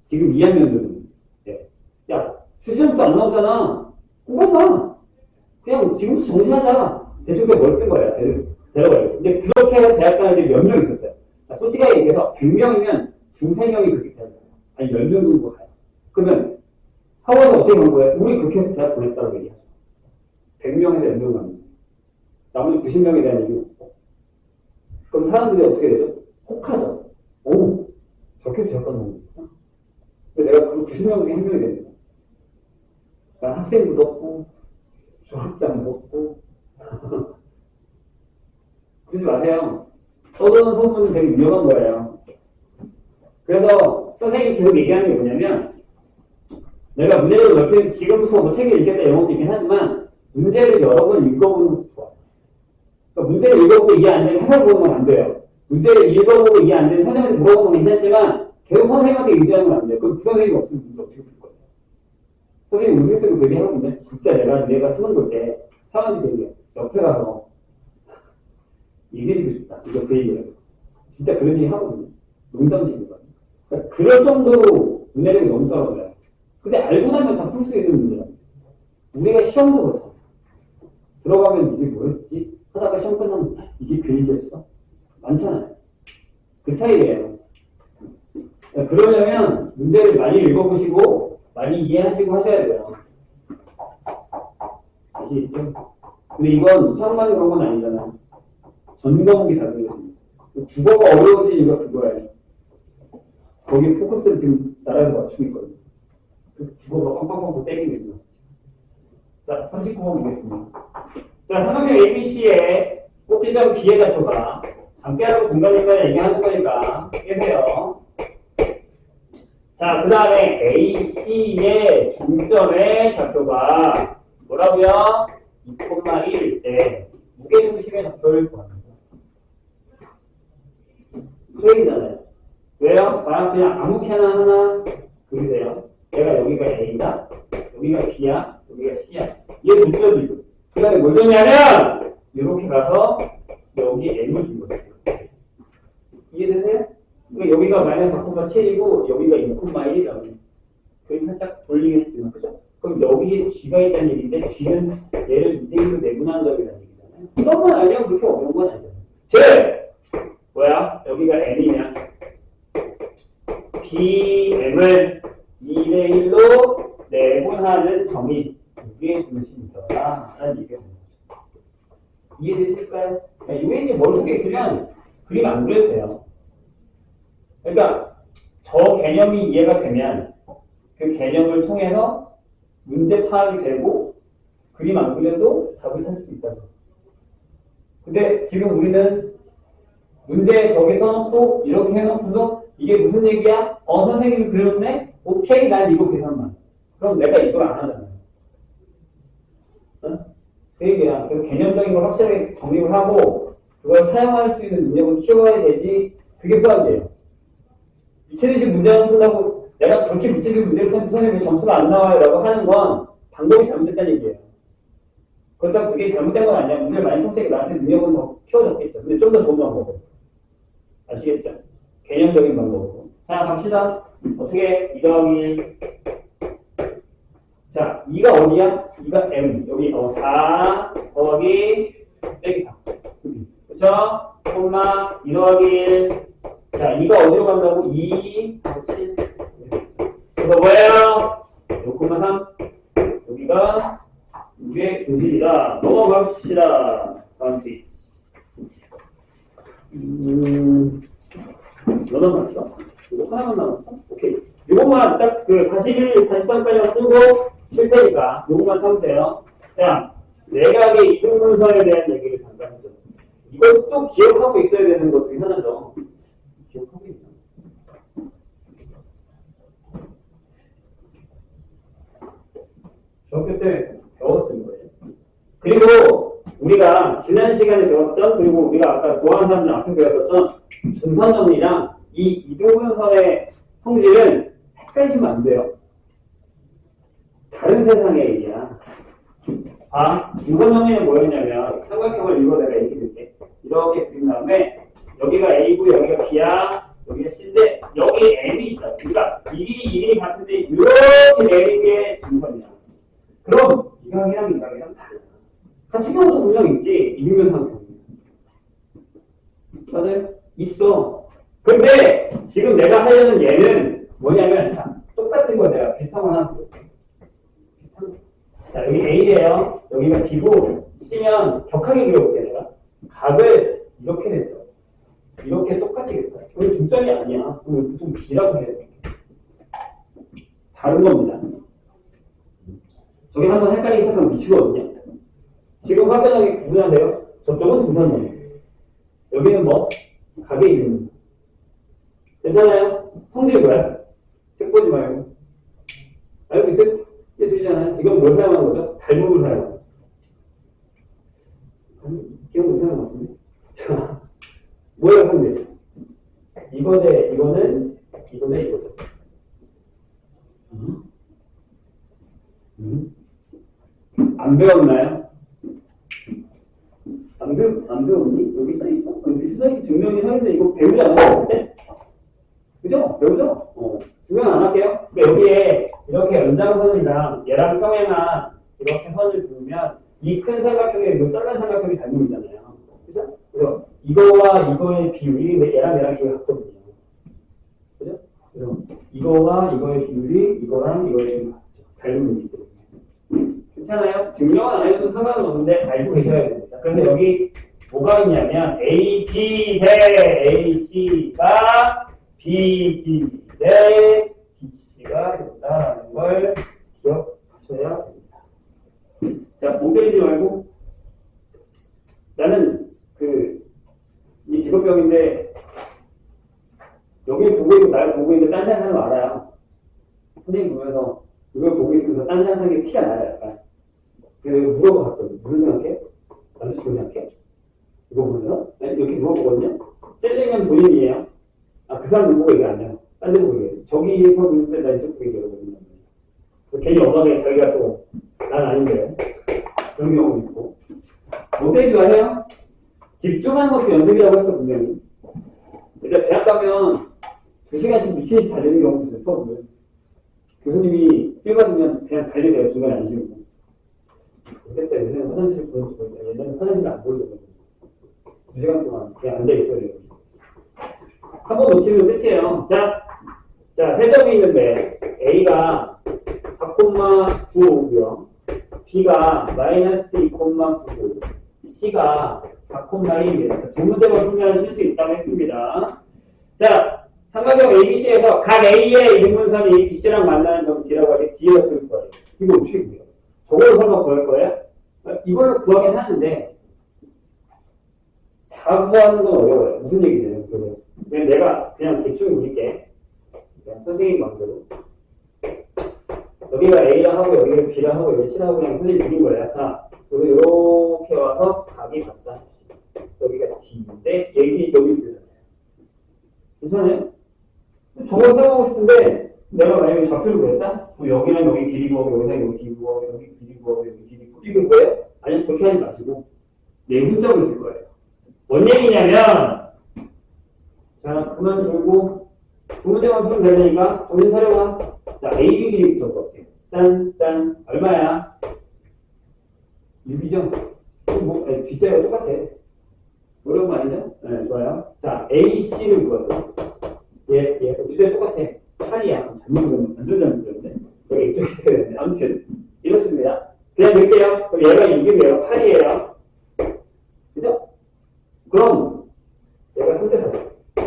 지금 2학년들은. 네. 야, 수시점수 안 나오잖아. 공부하지 마. 그냥 지금부터 정시하자. 대충 그냥 뭘 쓴 거예요. 데려가요. 근데 그렇게 해서 대학 가는 애들이 몇 명 있었어요. 자, 솔직하게 얘기해서 100명이면 2~3명이 그렇게 돼요. 아니 10명 정도 가요. 그러면 학원에서 어떻게 간 거예요? 우리 그렇게 해서 대학 보냈다고 얘기하죠. 100명에서 10명 갑니다. 나머지 90명에 대한 얘기는 없고. 그럼 사람들이 어떻게 되죠? 혹하죠. 오, 저렇게 대학 가는 거구나. 근데 내가 그 90명 중에 한 명이 됩니다. 난 학생도 없고, 졸업장도 없고. 그러지 마세요. 떠도는 소문은 되게 위험한 거예요. 그래서 선생님이 계속 얘기하는 게 뭐냐면 내가 문제를 넓히는 지금부터 뭐 책을 읽겠다 이런 것도 있긴 하지만 문제를 여러 번 읽어보는 것도 좋아요. 그러니까 문제를 읽어보고 이해 안 되면 해설 보는 건 안 돼요. 문제를 읽어보고 이해 안 되면 선생님한테 물어보는 건 괜찮지만 계속 선생님한테 의지하는 건 안 돼요. 그럼 그 선생님이 없으면 문제 어떻게 풀 거예요? 선생님 우스갯소리로 얘기 하거든요. 진짜 내가 수능 볼 때 사람들이 얘기해요. 옆에 가서 얘기해주고 싶다. 이거 그 얘기예요. 진짜 그런 얘기 하거든요. 농담식인 거예요. 그러니까 그럴 정도로 문제력이 너무 떨어져요. 근데 알고 나면 다 풀 수 있는 문제야. 우리가 시험도 그렇잖아. 들어가면 이게 뭐였지? 하다가 시험 끝나면 이게 그 얘기였어? 많잖아요. 그 차이예요. 그러려면 문제를 많이 읽어보시고 많이 이해하시고 하셔야 돼요. 아시겠죠? 근데 이건 시험만 그런 건 아니잖아요. 전 과목이 다르거든요. 국어가 어려워진 이유가 그거예요. 거기 포커스를 지금 나라에서 맞추고 있거든요. 국어가 빵빵빵 때리고 있는 거죠. 자, 39번 보겠습니다. 자, 삼각형 ABC의 꼭지점 B의 좌표가 장대하고 중간일까 얘기하는 거니까 깨세요. 자, 그 다음에 AC의 중점의 좌표가 뭐라고요? 2,1일 때 무게중심의 좌표를 구합니다. 수행이잖아요. 왜요? 만약 그냥 아무렇게나 하나 그리세요. 내가 여기가 A다, 여기가 B야, 여기가 C야. 얘 중점이고. 그 다음에 뭘 줬냐면 이렇게 가서 여기 M을 준 거예요. 이해되세요? 그러니까 여기가 마이너스 4,7이고 여기가 2,1이라고. 그림 살짝 돌리긴 했지만, 그죠? 그럼 여기에 G가 있다는 얘기인데 G는 얘를 2대1로 내분한 점이라는 얘기잖아요. 이것만 알면 그렇게 어려운 건 아니잖아요. 즉! 뭐야? 여기가 M이냐? BM을 2대1로 내분하는 점이 무게의 중심이더라. 라는 얘기가 됩니다. 이해되실까요? 유엔이 머릿속에 있으면 그림 안 그려도 돼요. 그러니까 저 개념이 이해가 되면 그 개념을 통해서 문제 파악이 되고 그림 안 그려도 답을 찾을 수 있다고. 근데 지금 우리는 문제 저기 써놓고 이렇게 해놓고서 이게 무슨 얘기야? 선생님이 그렸네? 오케이, 난 이거 계산만. 그럼 내가 이걸 안 하잖아. 응? 그 얘기야. 그래서 개념적인 걸 확실하게 정립을 하고 그걸 사용할 수 있는 능력을 키워야 되지. 그게 수학이에요. 미친듯이 문제만 푼다고 내가 그렇게 미친듯이 문제를 푸는데 선생님이 점수가 안 나와요 라고 하는 건 방법이 잘못됐다는 얘기예요. 그렇다고 그게 잘못된 건 아니야. 문제를 많이 풀 때 나한테 능력은 더 키워졌겠죠. 근데 좀 더 좋은 방법으로. 아시겠죠? 개념적인 방법으로. 자, 갑시다. 어떻게 2 더하기 자, 2가 어디야? 2가 M. 여기 4 더하기 빼기 4. 그쵸? 콤마 2 더하기 1. 자, 2가 어디로 간다고? 2, 7. 이거 뭐예요? 6,3. 여기가 이게 교실이다. 넘어갑시다. 다음 페이지. 몇 남았어? 이거 하나만 남았어? 오케이. 이것만 딱 그 41, 43까지만 쓰고 칠 테니까 이것만 사면 돼요. 자, 내각의 이등분선에 대한 얘기를 잠깐 해줘. 이것도 기억하고 있어야 되는 것 중에 하나죠. 기억하고 있나? 중학교 때 배웠을 거예요. 그리고 우리가 지난 시간에 배웠던 그리고 우리가 아까 좋아하는 사람들 앞에 배웠었던 중선정리랑 이 이등분선의 성질은 헷갈리시면 안 돼요. 다른 세상의 얘기야. 중선정리는 뭐였냐면 삼각형을 이거 내가 얘기 드릴게. 이렇게 그린 다음에 여기가 A고 여기가 B야. 여기가 C인데 여기 M이 있다. 그러니까 이 길이 같은데 이렇게 내린 게 중선이야. 그럼 이각이랑 이각이랑 다르다. 같은 경우도 분명 있지. 이등변 삼각형. 맞아요? 있어. 근데 지금 내가 하려는 얘는 뭐냐면 자, 똑같은 거 내가 비슷한 거 하나 볼게. 자, 여기 A예요. 여기가 B고 C면 격하게 그려볼게 내가. 각을 이렇게 냈어. 이렇게 똑같이 그렸다. 이건 중점이 아니야. 그럼 보통 B라고 해야 돼. 다른 겁니다. 저게 한번 헷갈리기 시작하면 미치거든요. 지금 확연하게 구분하세요. 저쪽은 중선이에요. 여기는 뭐? 각의 이름. 괜찮아요? 성질이 뭐야? 책 보지 말고. 알고 있어요? 되잖아요. 이건 뭘 사용하는 거죠? 닮음을 사용하는 거죠. 기억 못 사용하는 것 같은데? 자, 뭐예요, 성질? 이거 대 이거는 이거죠. 안 배웠나요? 안 배웠니? 여기 써있어? 여기 써있기 증명이 하는데 이거 배우지 않았을 때? 그죠? 배우죠? 증명 안 할게요. 근데 여기에 이렇게 연장선이랑 얘랑 평행한 이렇게 선을 그으면 이 큰 삼각형에 이 작은 삼각형이 닮음이잖아요. 그죠? 그래서 이거와 이거의 비율이 얘랑 비율이 같거든요. 그죠? 그래서 이거와 이거의 비율이 이거랑 이거의 비율이 같죠. 닮음이기 때문에. 괜찮아요? 증명은 안 해도 상관은 없는데 알고 계셔야 됩니다. 그런데 여기 뭐가 있냐면 AD 대 AC가 BD 대 DC가 된다는 걸 기억하셔야 됩니다. 자, 못 때리지 말고 나는 이 직업병인데 여기 보고 있고 날 보고 있는데 딴 사람 하는 거 알아요. 선생님 보면서 이걸 보고 있으면서 딴 사람 하는 게 티가 나요. 약간. 그래서 물어봤거든요. 무슨 생각해? 남자친구 생각해? 이거 보면서 이렇게 물어보거든요. 찔리면 본인이에요. 그 사람 보고 얘기 안 해요. 딴 데 보고 얘기해요. 저기서 있는데 나 이쪽 보고 얘기하거든요. 괜히 엄하게 자기가 또 난 아닌데 그런 경우도 있고. 못 때리지 마세요. 집중하는 것도 연습이라고 했어, 분명히. 일단 대학 가면 2시간씩 미친 듯이 달리는 경우도 있어요, 수업을. 교수님이 필 받으면 그냥 달리세요, 중간에 안 쉬고. 그때 요새는 화장실 보는 거 있잖아요. 옛날에 화장실 안 보이거든요. 2시간 동안 그냥 앉아있어야 돼요. 한 번 놓치면 끝이에요. 자, 세 점이 있는데, A가 4,956이고요. B가 마이너스 2,99, C가 4,1입니다. 두 문제만 풀면 쉴 수 있다고 했습니다. 자, 삼각형 ABC에서 각 A의 이등분선이 BC랑 만나는 점 D라고 하지 D가 될 거예요. 이거 어떻게 구해요? 저걸로 설마 구할 거예요? 이걸로 구하긴 하는데 다 구하는 건 어려워요. 무슨 얘기냐면 그냥 내가 그냥 대충 그릴게. 그냥 선생님 마음대로. 여기가 A랑 하고 여기가 B랑 하고 여기 C랑 하고 그냥 선생님 그린 거예요. 자, 그리고 이렇게 와서 각이 같다. 여기가 D인데 여기 D잖아요. 괜찮아요? 저걸 생각하고 싶은데 내가 만약에 좌표를 구했다? 그럼 여기랑 여기 길이 구하고 여기랑 여기 길이 구하고 여기 길이 구하고 여기 길이 구하고 이거 뭐예요? 아니 그렇게 하지 마시고 내분적으로 있을 거예요. 뭔 얘기냐면 자 그만 들고 두 문제만 풀면 되니까 정신 차려봐. 자 A, B 길이부터 볼게요. 짠 얼마야? 6이죠? 뒷자리가 똑같아. 어려운 거 아니죠? 네 좋아요. 자 A, C를 구하자. 뒷자리 똑같아. 8이야. 잘못 그러면 완전 잘못 그러는데 여기 이쪽이 되는데 아무튼 이렇습니다. 그냥 넣을게요. 그럼 얘가 6이면 8이에요. 그죠? 그럼 얘가 3대 4.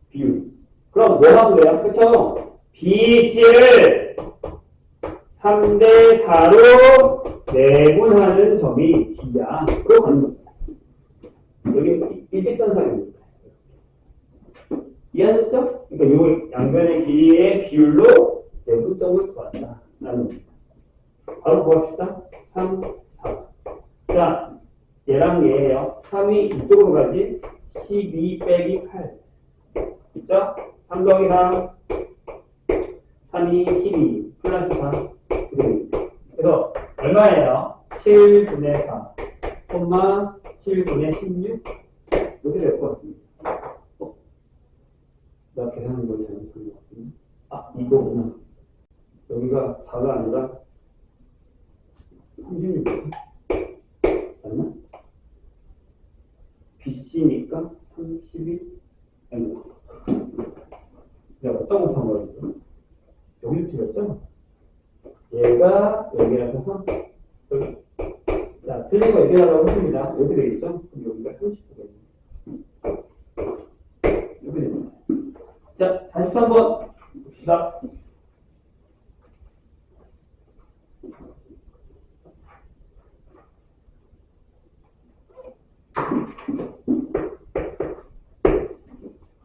비율. 그럼 뭐 하면 돼요? 그쵸? BC를 3대 4로 내분하는 점이 D야. 그거 가는 겁니다. 여기 일직선상입니다. 이해하셨죠? 그러니까 요 양변의 길이의 비율로 내분점을 구한다. 라는 겁니다. 바로 구합시다. 3, 4. 자, 얘랑 얘예요. 3이 이쪽으로 가지. 12 빼기 8. 그죠? 3 더하기 3. 3이 12. 플러스 4. 그래서 얼마예요? 7분의 4. 콤마 7분의 16. 이렇게 될 것 같습니다. 나 계산한 걸 잘못한 것 같은데. 이거구나. 여기가 4가 아니라 36이야. 맞나? BC니까 32? 아니, 내가 어떤 곱한 거야, 지금? 여기서 틀렸죠? 얘가 여기라서 3. 여기. 자, 틀린 거 얘기하라고 했습니다. 이렇게 되겠죠? 그럼 여기가 30도 되겠죠? 이렇게 됩니다. 자, 43번 봅시다.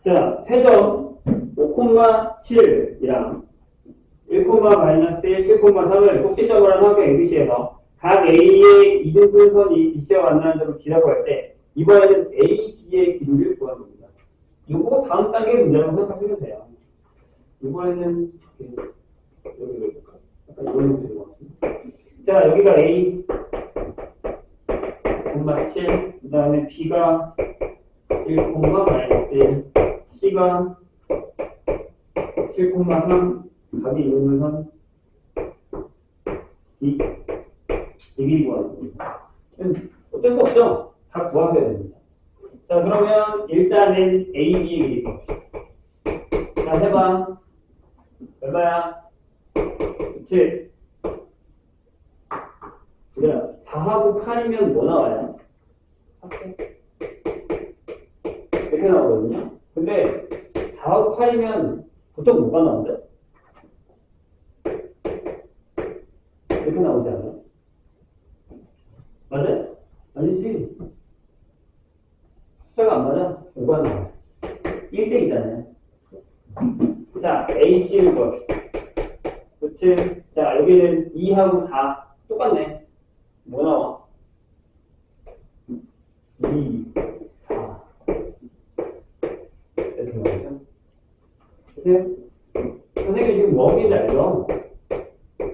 자, 세점 5,7이랑 1,-1, 7,3을 꼭지점으로 한 삼각 ABC에서 각 A의 이등분선이 BC와 만나는 점을 D라고 할 때 이번에는 AD의 길이를 구하는 겁니다. 이거 다음 단계 문제라고 생각하시면 돼요. 이번에는 여기 약간 이런 거 되는 것 같습니다. 자, 여기가 A, 7, 그 다음에 B가 1, -1, C가 7,3, 각이 이등분선 이기 구하는 겁니다. 어쩔 수 없죠? 다 구하셔야 됩니다. 자, 그러면 일단은 A, B의 길이 구합시다. 자, 해봐. 얼마야? 7. 그래, 4하고 8이면 뭐 나와요? 이렇게 나오거든요. 근데 4하고 8이면 보통 뭐가 나오는데? 이렇게 나오지 않아요? 맞아요? 아니지. 숫자가 안 맞아? 뭐가 나와? 1대2잖아요. 자, AC를 구합시다. 그치? 자, 여기는 2하고 4. 똑같네. 뭐 나와? 2, 4. 이렇게 나오죠? 그치? 선생님이 지금 뭐 하는지 알죠?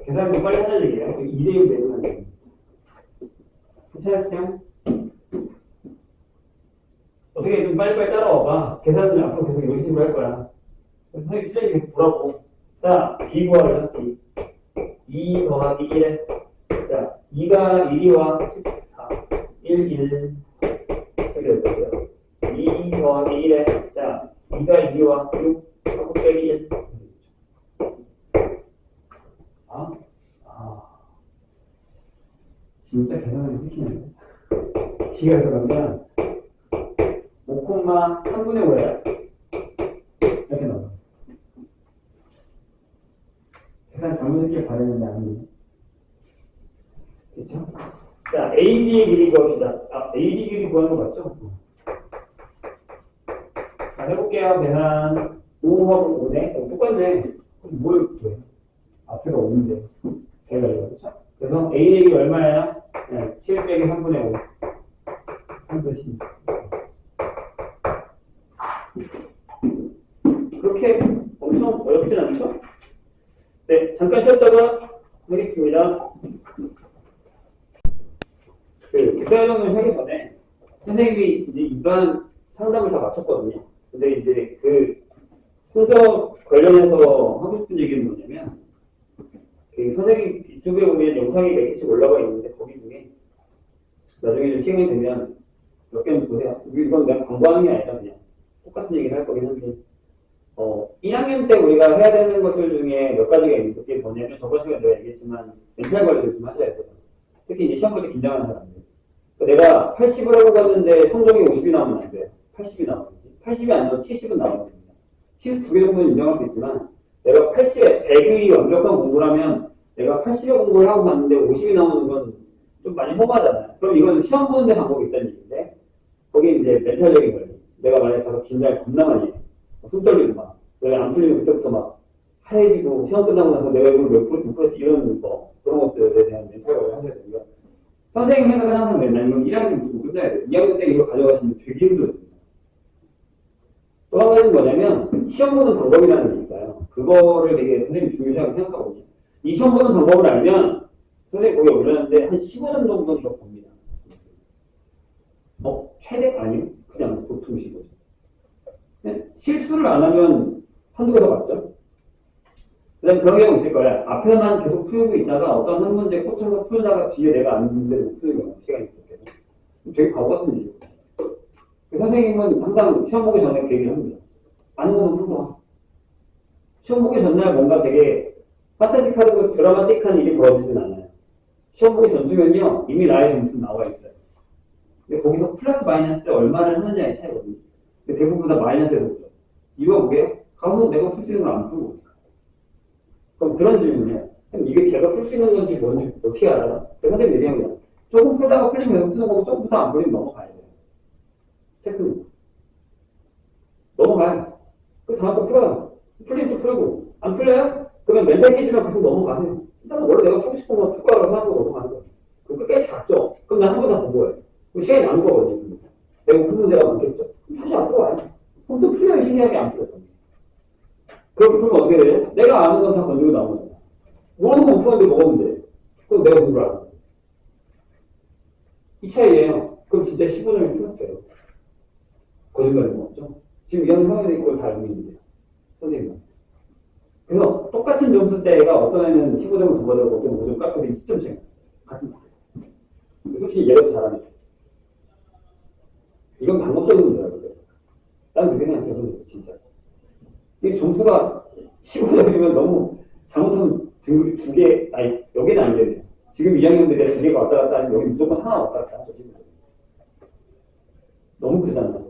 계산 좀 빨리 하자는 얘기예요. 2대1 내분하는 얘기예요. 괜찮으세요? 어떻게 좀 빨리빨리 따라와봐. 계산은 앞으로 계속 이런 식으로 할 거야. 선생님 틀리게 계속 보라고. 자, B 구하자, B. 2 더하기 1에. 자, 2가 1이와 14. 1, 1. 이렇게 될 거고요. 2 더하기 1에. 자, 2가 2와 6. 4 빼기 1. 진짜 계산하기 시키는데. D가 들어가면 5,3분의 5예요. 이렇게 나와요. 계산 잘못했길 바랬는데 아니에요. 그쵸? 자, AD의 길이 구합시다. 아, AD 길이 구하는 거 맞죠? 자, 해볼게요. 계산 5하고 5네. 똑같네. 그럼 뭘 구해? 앞에가 5인데. 걔가 이거, 그쵸? 그래서 A의 길이 얼마예요? 네, 7 빼기 3분의 5. 3분의 그렇게 엄청 어렵진 않죠? 네, 잠깐 쉬었다가 하겠습니다. 그 직사회전을 하기 전에 선생님이 이제 일반 상담을 다 마쳤거든요. 근데 이제 그 성적 관련해서 하고 싶은 얘기는 뭐냐면 그 선생님 유튜브에 보면 영상이 몇 개씩 올라가 있는데 거기 중에 나중에 좀 시간이 되면 몇 개는 보세요. 이건 내가 광고하는 게 아니라 그냥 똑같은 얘기를 할 거긴 한데 1학년 때 우리가 해야 되는 것들 중에 몇 가지가 있는데 그게 뭐냐면 저번 시간에 내가 얘기했지만 멘탈 관리를 좀 하셔야 돼요. 특히 이제 시험 볼 때 긴장하는 사람들. 내가 80을 하고 갔는데 성적이 50이 나오면 안 돼요. 80이 나오면 80이 안 나오면 70은 나오면 됩니다. 72개 정도는 인정할 수 있지만 내가 80에 100이 완벽한 공부를 하면 내가 80의 공부를 하고 갔는데 50이 나오는 건 좀 많이 허무하잖아요. 그럼 이건 시험 보는데 방법이 있다는 얘기인데 거기 이제 멘탈적인 거예요. 내가 만약에 가서 긴장을 겁나 많이 해. 손 떨리고 막 내가 안 풀리면 그때부터 막 하얘지고 시험 끝나고 나서 내가 이걸 몇 프로, 몇 프로지 이런 거 그런 것들에 대한 멘탈 관리를 하셔야 됩니다. 선생님 생각은 항상 맨날 이건 1학년 무조건 끝나야 돼요. 2학년 때 이거 가져가시면 되게 힘들어집니다. 또 한 가지는 뭐냐면 시험 보는 방법이라는 게 있어요. 그거를 되게 선생님이 중요시하게 생각하거든요. 이 시험 보는 방법을 알면 선생님 거기 올렸는데 한 15점 정도는 더 봅니다. 최대? 아니요. 그냥 보통 15점. 실수를 안 하면 한두 개 더 맞죠? 그 다음에 그런 경우 있을 거야. 앞에만 계속 풀고 있다가 어떤 한 문제 꽂혀서 풀다가 뒤에 내가 안 듣는데 못 푸는 경우 시간이 있겠죠. 되게 바보 같은 일이에요. 선생님은 항상 시험 보기 전에 그 얘기를 합니다. 아는 거는 풀고 와. 시험 보기 전날 뭔가 되게 판타지하고 드라마틱한 일이 벌어지진 않아요. 시험 보기 전주면요 이미 나의 점수는 나와 있어요. 근데 거기서 플러스 마이너스 얼마를 하느냐의 차이거든요. 근데 대부분 다 마이너스에서 오죠. 이유가 뭐예요? 가서 내가 풀 수 있는 걸 안 풀고 오니까. 그럼 그런 질문이에요. 이게 제가 풀 수 있는 건지 뭔지 어떻게 알아요? 선생님 얘기한 거야. 조금 풀다가 풀리면 계속 푸는 거고 조금부터 안 풀리면 넘어가야 돼요. 체크는. 넘어가요. 그 다음 거 풀어요. 풀리면 또 풀고. 안 풀려요? 그러면 멘탈 깨지면 계속 넘어가세요. 일단 원래 내가 풀고 싶은 거 풀거라고 하고 넘어가는 거예요. 그럼 끝까지 닿죠? 그럼 난 한 번 다 본 거예요. 그럼 시간이 남은 거거든요. 내가 큰 문제가 많겠죠? 그럼 다시 앞으로 와요. 그럼 또 풀려요. 신기하게 안 풀렸거든요. 그렇게 풀면 어떻게 돼요? 내가 아는 건 다 건지고 나오잖아. 모르는 거 못 푸는데 먹었는데. 그럼 내가 공부를 안 해. 이 차이예요. 그럼 진짜 15점이 틀렸어요. 거짓말인 거 없죠? 지금 2학년 3학년에 그걸 다 알고 있는데요. 선생님. 그래서 똑같은 점수대가 어떤 애는 15점을 더 받아도 어떤 5점 깎아도 10점 차이. 같은 거. 솔직히 얘가 더 잘하네. 이건 방법적인 문제라고요. 난 그렇게 생각해요, 선생님. 진짜. 이 점수가 15점이면 너무 잘못하면 등급이 두 개, 아니, 여기는 안 되네요. 지금 2학년들이 두 개가 왔다 갔다 하면 여기 무조건 하나 왔다 갔다 하죠, 지금. 너무 크잖아.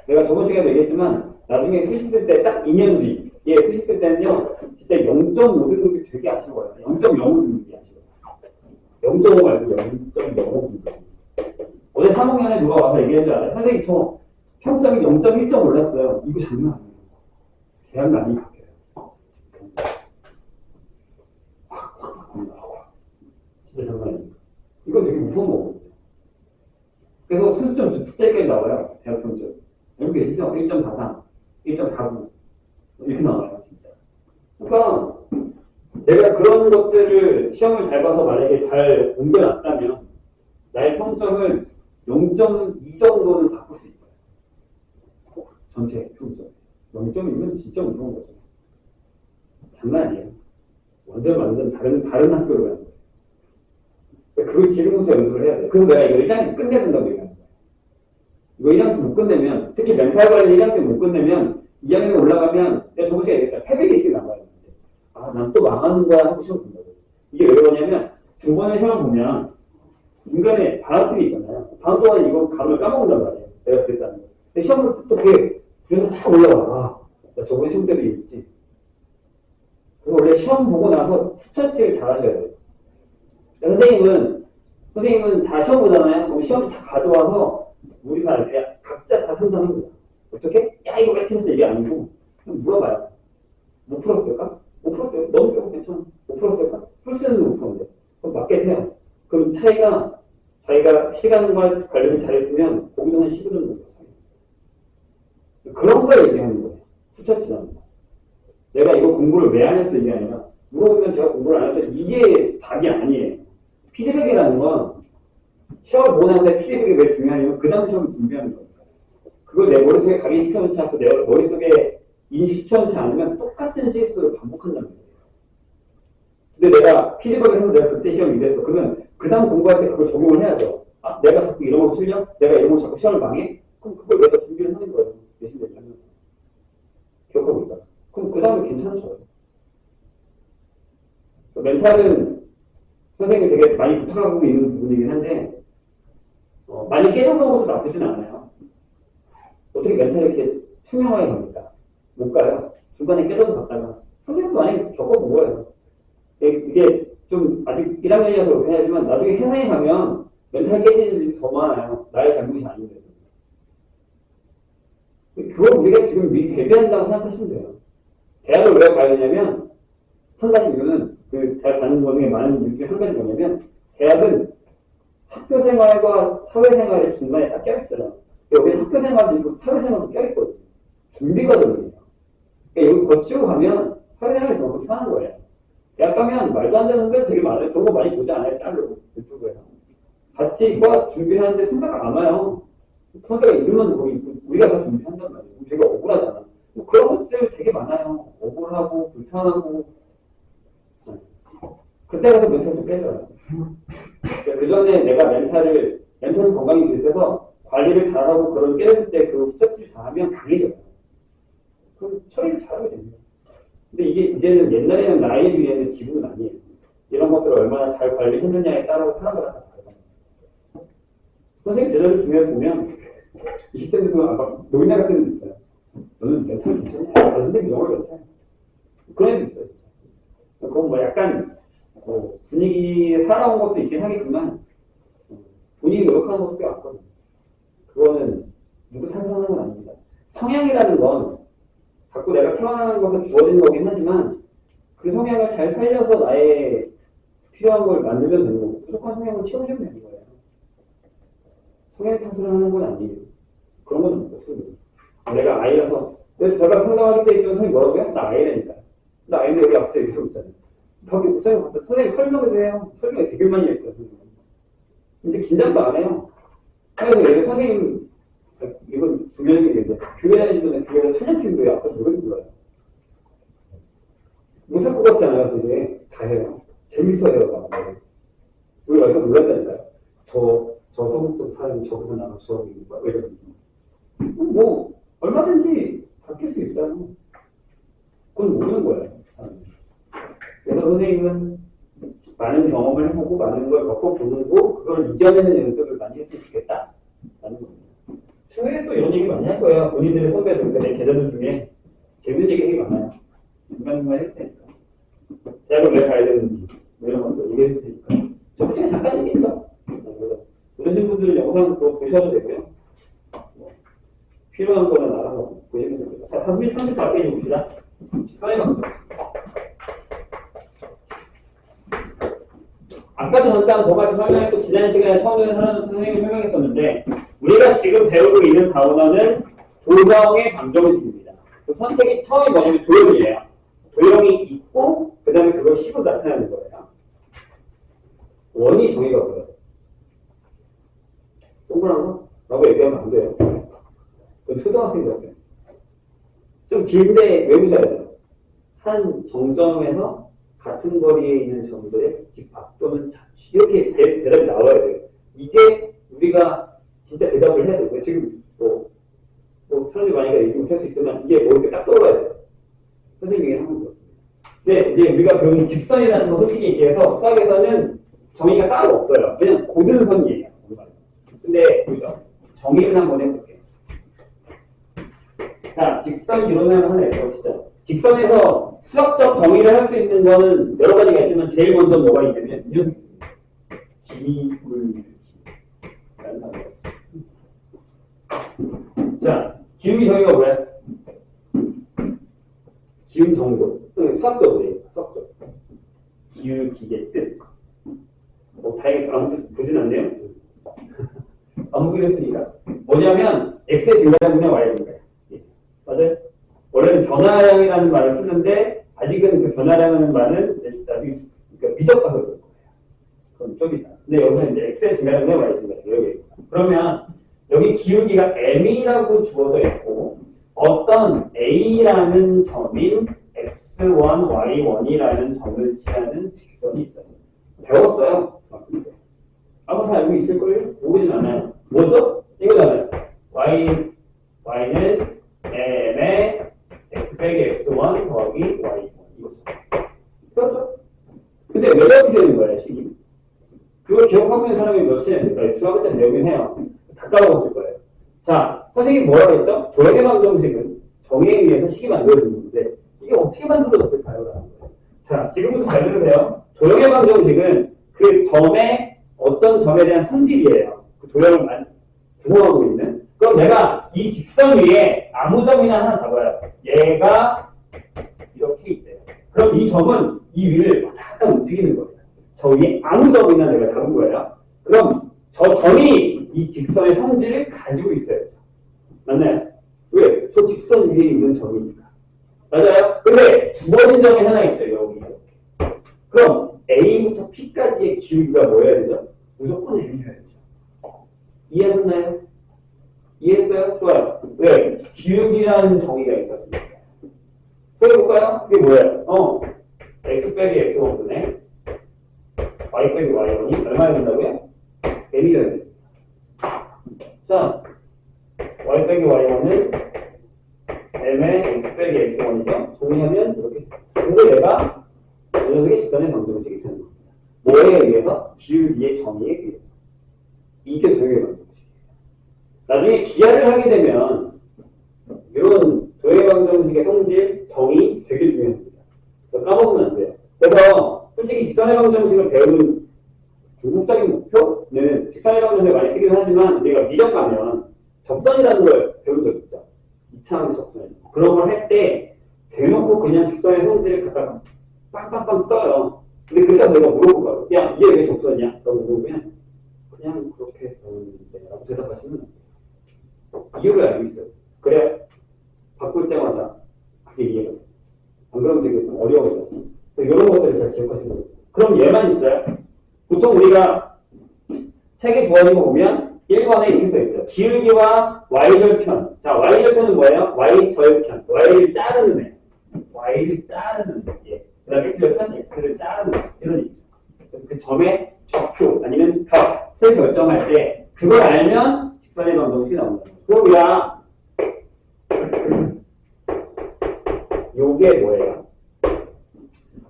내가 저번 시간에 얘기했지만, 나중에 수시 쓸 때 딱 2년 뒤, 예, 수시 쓸 때는요, 진짜 0.5등급이 되게 아쉬워요. 0.05등급이 아쉬워요. 0.5 말고 0.05등급. 어제 3학년에 누가 와서 얘기한 줄 알아요? 선생님, 저 평점이 0.1점 올랐어요. 이거 장난 아니에요. 대학 많이 바뀌어요. 진짜 장난 아니에요. 이건 되게 무서운 거거든요. 그래서 수습점 주특자에게 나와요. 대학 평점. 여기 계시죠? 1.43, 1.49 이렇게 나와요. 진짜. 그러니까 내가 그런 것들을 시험을 잘 봐서 만약에 잘 옮겨놨다면 나의 평점을 0.2 정도는 바꿀 수 있어요. 전체 평점. 0.2는 진짜 무서운 거죠. 장난 아니에요. 완전 다른 학교로 가는 거예요. 그걸 지금부터 연습을 해야 돼요. 그래서 내가 이거 1학년 끝내야 된다고 얘기하는 거예요. 이거 1학년 못 끝내면, 특히 멘탈 관리 1학년 때 못 끝내면 2학년 올라가면 내가 저번 시간에 얘기했잖아. 패배기식이 나와요. 아, 난 또 망하는 거야 하고 시험 본다고. 이게 왜 그러냐면 두 번의 시험 보면 중간에 방학들이 있잖아요. 방학 동안에 이거 감을 까먹는단 말이에요. 내가 그랬다는 거. 근데 시험을 또 그게 그래서 막 올라와. 아, 나 저번 시험 때도 있지. 그래서 원래 시험 보고 나서 후처치를 잘 하셔야 돼요. 선생님은 다 시험 보잖아요. 그럼 시험 다 가져와서 우리가 이렇게 각자 다 상담하는 거야. 어떻게? 야, 이거 왜 틀렸어? 이게 아니고 그냥 물어봐요. 못 풀었을까? 못 풀었어요. 너무 조금 괜찮아. 못 풀었을까? 풀 수 있는 못 풀었는데. 그럼 맞게 해요. 그럼 차이가 자기가 시간과 관리를 잘했으면 거기는 한 15점 정도 차이. 그런 걸 얘기하는 거예요. 후처치라는 거. 내가 이거 공부를 왜 안 했어? 이게 아니라 물어보면 제가 공부를 안 해서 이게 답이 아니에요. 피드백이라는 건 시험을 보고 나서 피드백이 왜 중요하냐면 그 다음 시험을 준비하는 거예요. 그걸 내 머릿속에 각인시켜놓지 않고 내 머릿속에 인식시켜놓지 않으면 똑같은 실수를 반복한다는 거예요. 근데 내가 피드백을 해서 내가 그때 시험이 이랬어. 그러면 그 다음 공부할 때 그걸 적용을 해야죠. 아, 내가 자꾸 이런 거 틀려? 내가 이런 거 자꾸 시험을 망해? 그럼 그걸 내가 준비를 하는 거예요. 내신되면. 기억하고 있다. 그럼 그 다음에 괜찮죠. 멘탈은 선생님이 되게 많이 부탁하고 있는 부분이긴 한데 많이 깨져보는 것도 나쁘진 않아요. 어떻게 멘탈이 이렇게 투명하게 갑니까? 못 가요. 중간에 깨져서 갔다가 선생님도 많이 겪어본 거예요. 이게 좀 아직 1학년이라서 그렇게 해야지만 나중에 세상에 가면 멘탈 깨지는 일이 더 많아요. 나의 잘못이 아닌데. 그걸 우리가 지금 미리 대비한다고 생각하시면 돼요. 대학을 왜 가야 되냐면 한 가지 이유는 그 대학 가는 거 중에 많은 이유 중에 한 가지 뭐냐면 대학은 학교 생활과 사회생활의 중간에 딱 껴있어요. 여기는 학교 생활도 있고 사회생활도 껴있거든요. 준비과정이에요. 그러니까 여기 거치고 가면 사회생활이 너무 편한 거예요. 대학 가면 말도 안 되는 게 되게 많아요. 그런 거 많이 보지 않아요? 짤로 유튜브에서. 같이 과 준비하는데 생각 안 와요. 선배가 이러면 거기 우리가 다 준비한단 말이에요. 되게 억울하잖아. 뭐 그런 것들 되게 많아요. 억울하고 불편하고. 그때 가서 멘탈 좀 깨져요. 그 전에 내가 멘탈은 건강이 됐어서 관리를 잘하고 그런 깨졌을 때 그 스트레스를 잘하면 강해져요. 그럼 처리를 잘하게 됩니다. 근데 이게 이제는 옛날에는 나이에 비해서 지금은 아니에요. 이런 것들을 얼마나 잘 관리했느냐에 따라서 사람마다 다 다르다. 선생님 제자들 중에 보면 20대들도 아까 노인네 같은 애도 있어요. 너는 멘탈 괜찮냐? 선생님 영어를 못해. 그런 애도 있어요. 그건 뭐 약간 분위기에 살아온 것도 있긴 하겠지만 본인이 노력하는 것도 꽤 많거든요. 그거는 누구 탓을 하는 건 아닙니다. 성향이라는 건 자꾸 내가 태어나는 것은 주어진 거긴 하지만 그 성향을 잘 살려서 나의 필요한 걸 만들면 되는 거고 부족한 성향을 채워주면 되는 거예요. 성향 탓을 하는 건 아니에요. 그런 건 없습니다. 내가 아이라서 제가 상담하기 때 선생님 뭐라고요? 나 아이라니까. 나 아이인데 여기 앞에서 이러고 있잖아요. 벽에 붙잡고 갔다 선생님 설명을 해요. 설명을 되게 많이 했어요. 선생님. 이제 긴장도 안 해요. 그래서 얘가 선생님 이건 중요한 게 있는데 교회 다니시면 교회에서 찬양팀도 앞에서 노래 불러요. 못할 것 같지 않아요? 되게 다 해요. 재밌어요. 우리 와이프가 놀랐다니까요. 저 소극적 사람이 저보고 나랑 수업이 있는 거야. 왜 이러는지. 뭐 얼마든지 바뀔 수 있어요. 그건 모르는 거예요. 그래서 선생님은 많은 경험을 해보고 많은 걸 겪어보는 거 그걸 이겨내는 연습을 많이 했으면 좋겠다. 라는 겁니다. 추후에 또 이런 얘기 많이 할 거예요. 본인들의 선배들, 내 제자들 중에 재밌는 얘기 되게 많아요. 중간중간 해도 되니까. 대학을 왜 가야 되는지 뭐 이런 것도 얘기해도 되니까. 저 시간 잠깐 얘기했죠. 그러신 분들은 영상 또 보셔도 되고요. 뭐, 필요한 거는 알아서 보시면 됩니다. 자, 30페이지 봅시다. 직선의 아까도 잠깐 도가지 설명했고 지난 시간에 처음에 선생님이 설명했었는데 우리가 지금 배우고 있는 단어는 도형의 방정식입니다. 그 선택이 처음이 뭐냐면 도형이에요. 도형이 있고 그 다음에 그걸 식으로 나타내는 거예요. 원이 정의가 뭐예요? 동그란 거? 라고 얘기하면 안 돼요. 그건 초등학생 같아요. 좀 길게 외우셔야 돼요. 한 정점에서 같은 거리에 있는 점들의 집합 또는 자취 이렇게 대답이 나와야 돼요. 이게 우리가 진짜 대답을 해야 돼요. 지금 사람들이 만약에 얘기 못할 수 있으면 이게 뭐 이렇게 딱 떠올라야 돼요. 선생님이 하는 거였습니다. 근데 이제 우리가 배우는 직선이라는 건 솔직히 얘기해서 수학에서는 정의가 따로 없어요. 그냥 고등선이에요. 근데 보죠. 정의를 한번 해볼게요. 자, 직선 이론을 하나 해보시죠. 직선에서 수학적 정의를 할 수 있는 거는 여러 가지가 있지만 제일 먼저 뭐가 있냐면 이 녀석입니다. 기울기라는 단어예요. 자, 기울기 정의가 뭐야? 기울 정도. 수학적으로 수학적. 기울기의 뜻. 다행히 아무튼 보진 않네요. 안 보기로 했으니까. 뭐냐면 x의 증가분의 y의 증가. 맞아요? 원래는 변화량이라는 말을 쓰는데 아직은 그 변화량이라는 말은 나중에 그러니까 미적가서 그럴 거예요. 그건 좀이다. 근데 여기서 이제 x의 증가분의 y의 증가. 여기. 그러면 여기 기울기가 m이라고 주어져 있고 어떤 a라는 점인 x1, y1이라는 점을 취하는 직선이 있어요. 배웠어요. 아무 다 알고 있을걸요? 모르진 않아요. 뭐죠? 이거잖아요. y는 m의 x 빼기 x1 더하기 y1 이거죠. 그렇죠? 근데 왜 이렇게 되는 거예요, 식이? 그걸 기억하고 있는 사람이 몇이나 될까요? 중학교 때 배우긴 해요. 다 까먹었을 거예요. 자, 선생님이 뭐라고 했죠? 도형의 방정식은 정의에 의해서 식이 만들어지는 건데 이게 어떻게 만들어졌을까요? 라는 거예요. 자, 지금부터 잘 들으세요. 도형의 방정식은 그 점의 어떤 점에 대한 성질이에요. 그 도형을 구성하고 있는. 그럼 내가 이 직선 위에 아무 점이나 하나 잡아요. 얘가 이렇게 있대요. 그럼 이 점은 이 위를 왔다 갔다 움직이는 거예요. 저 위에 아무 점이나 내가 잡은 거예요. 그럼 저 점이 이 직선의 성질을 가지고 있어요. 맞나요? 왜? 저 직선 위에 있는 점이니까. 맞아요? 근데 주어진 점이 하나 있어요. 여기 이렇게. 그럼 A부터 P까지의 기울기가 뭐여야 되죠? 무조건 M이어야 되죠. 이해하셨나요? 이해했어요? 좋아요. 왜? 기울기라는 정의가 있었습니다. 보여볼까요? 그게 뭐예요? x 빼기 x1분의 y 빼기 y1이 얼마나 된다고요? M이어야 돼요. 자, y 빼기 y1은 m의 x 빼기 x1이죠? 정리하면 이렇게. 근데 내가 이 녀석의 직선의 방정식이 되는 겁니다. 뭐에 의해서? 기울기의 정의에 의해서. 이게 도형의 방정식이에요. 나중에 기하를 하게 되면 이런 도형의 방정식의 성질, 정의 되게 중요합니다. 까먹으면 안 돼요. 그래서 솔직히 직선의 방정식을 배우는 궁극적인 목표는 직선의 방정식을 많이 쓰긴 하지만 우리가 미적 가면 접선이라는 걸 배운 적 있죠? 2차원의 접선. 그런 걸 할 때 대놓고 그냥 직선의 성질을 갖다가 빵빵빵 써요. 근데 그래서 내가 물어본 거야. 야, 이게 왜 접선이야? 라고 물어보면 그냥 그렇게 배우는데 라고 대답하시면 돼요. 이유를 알고 있어요. 그래, 바꿀 때마다 그게 이해가 돼요. 안 그러면 되게 좀 어려워져요. 이런 것들을 잘 기억하시면 돼요. 그럼 얘만 있어요. 보통 우리가 책에 주어진 거 보면 1번에 이렇게 써있죠. 기울기와 y절편. 자, y절편은 뭐예요? y절편. y를 자르는 애. y를 자르는 애. 그 다음에 x절편, x를 자르는 애. 이런 얘기죠. 그 점의 좌표 아니면 값을 결정할 때 그걸 알면 직선의 방정식이 나온다. 그럼 야 요게 뭐예요?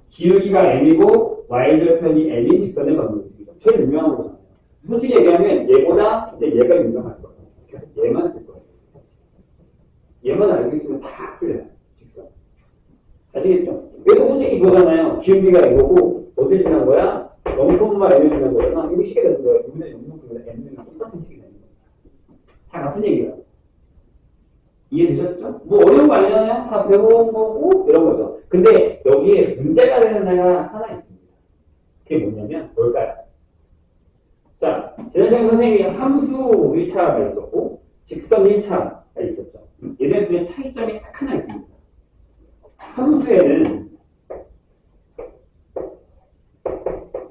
기울기가 m이고 y절편이 m인 직선의 방정식이죠. 제일 유명한 거잖아요. 솔직히 얘기하면 얘보다 이제 얘가 유명할 거예요. 그래서 얘만 쓸 거예요. 얘만 알고 있으면 다 풀려요. 직선. 아시겠죠? 얘도 솔직히 이거잖아요. 기울기가 이거고 어디 지난 거야? 0,m을 지난 거잖아. 이거 식이 되는 거예요. 여기는 0,m보다 m는 똑같은 식이 되는 거예요. 다 같은 얘기예요. 이해되셨죠? 뭐 어려운 거 아니잖아요. 다 배워온 거고 이런 거죠. 근데 여기에 문제가 되는 데가 하나 있습니다. 그게 뭐냐면 뭘까요? 자, 지난 시간에 선생님이 함수 1차가 있었고 직선 1차가 있었죠. 얘네 둘의 차이점이 딱 하나 있습니다. 함수에는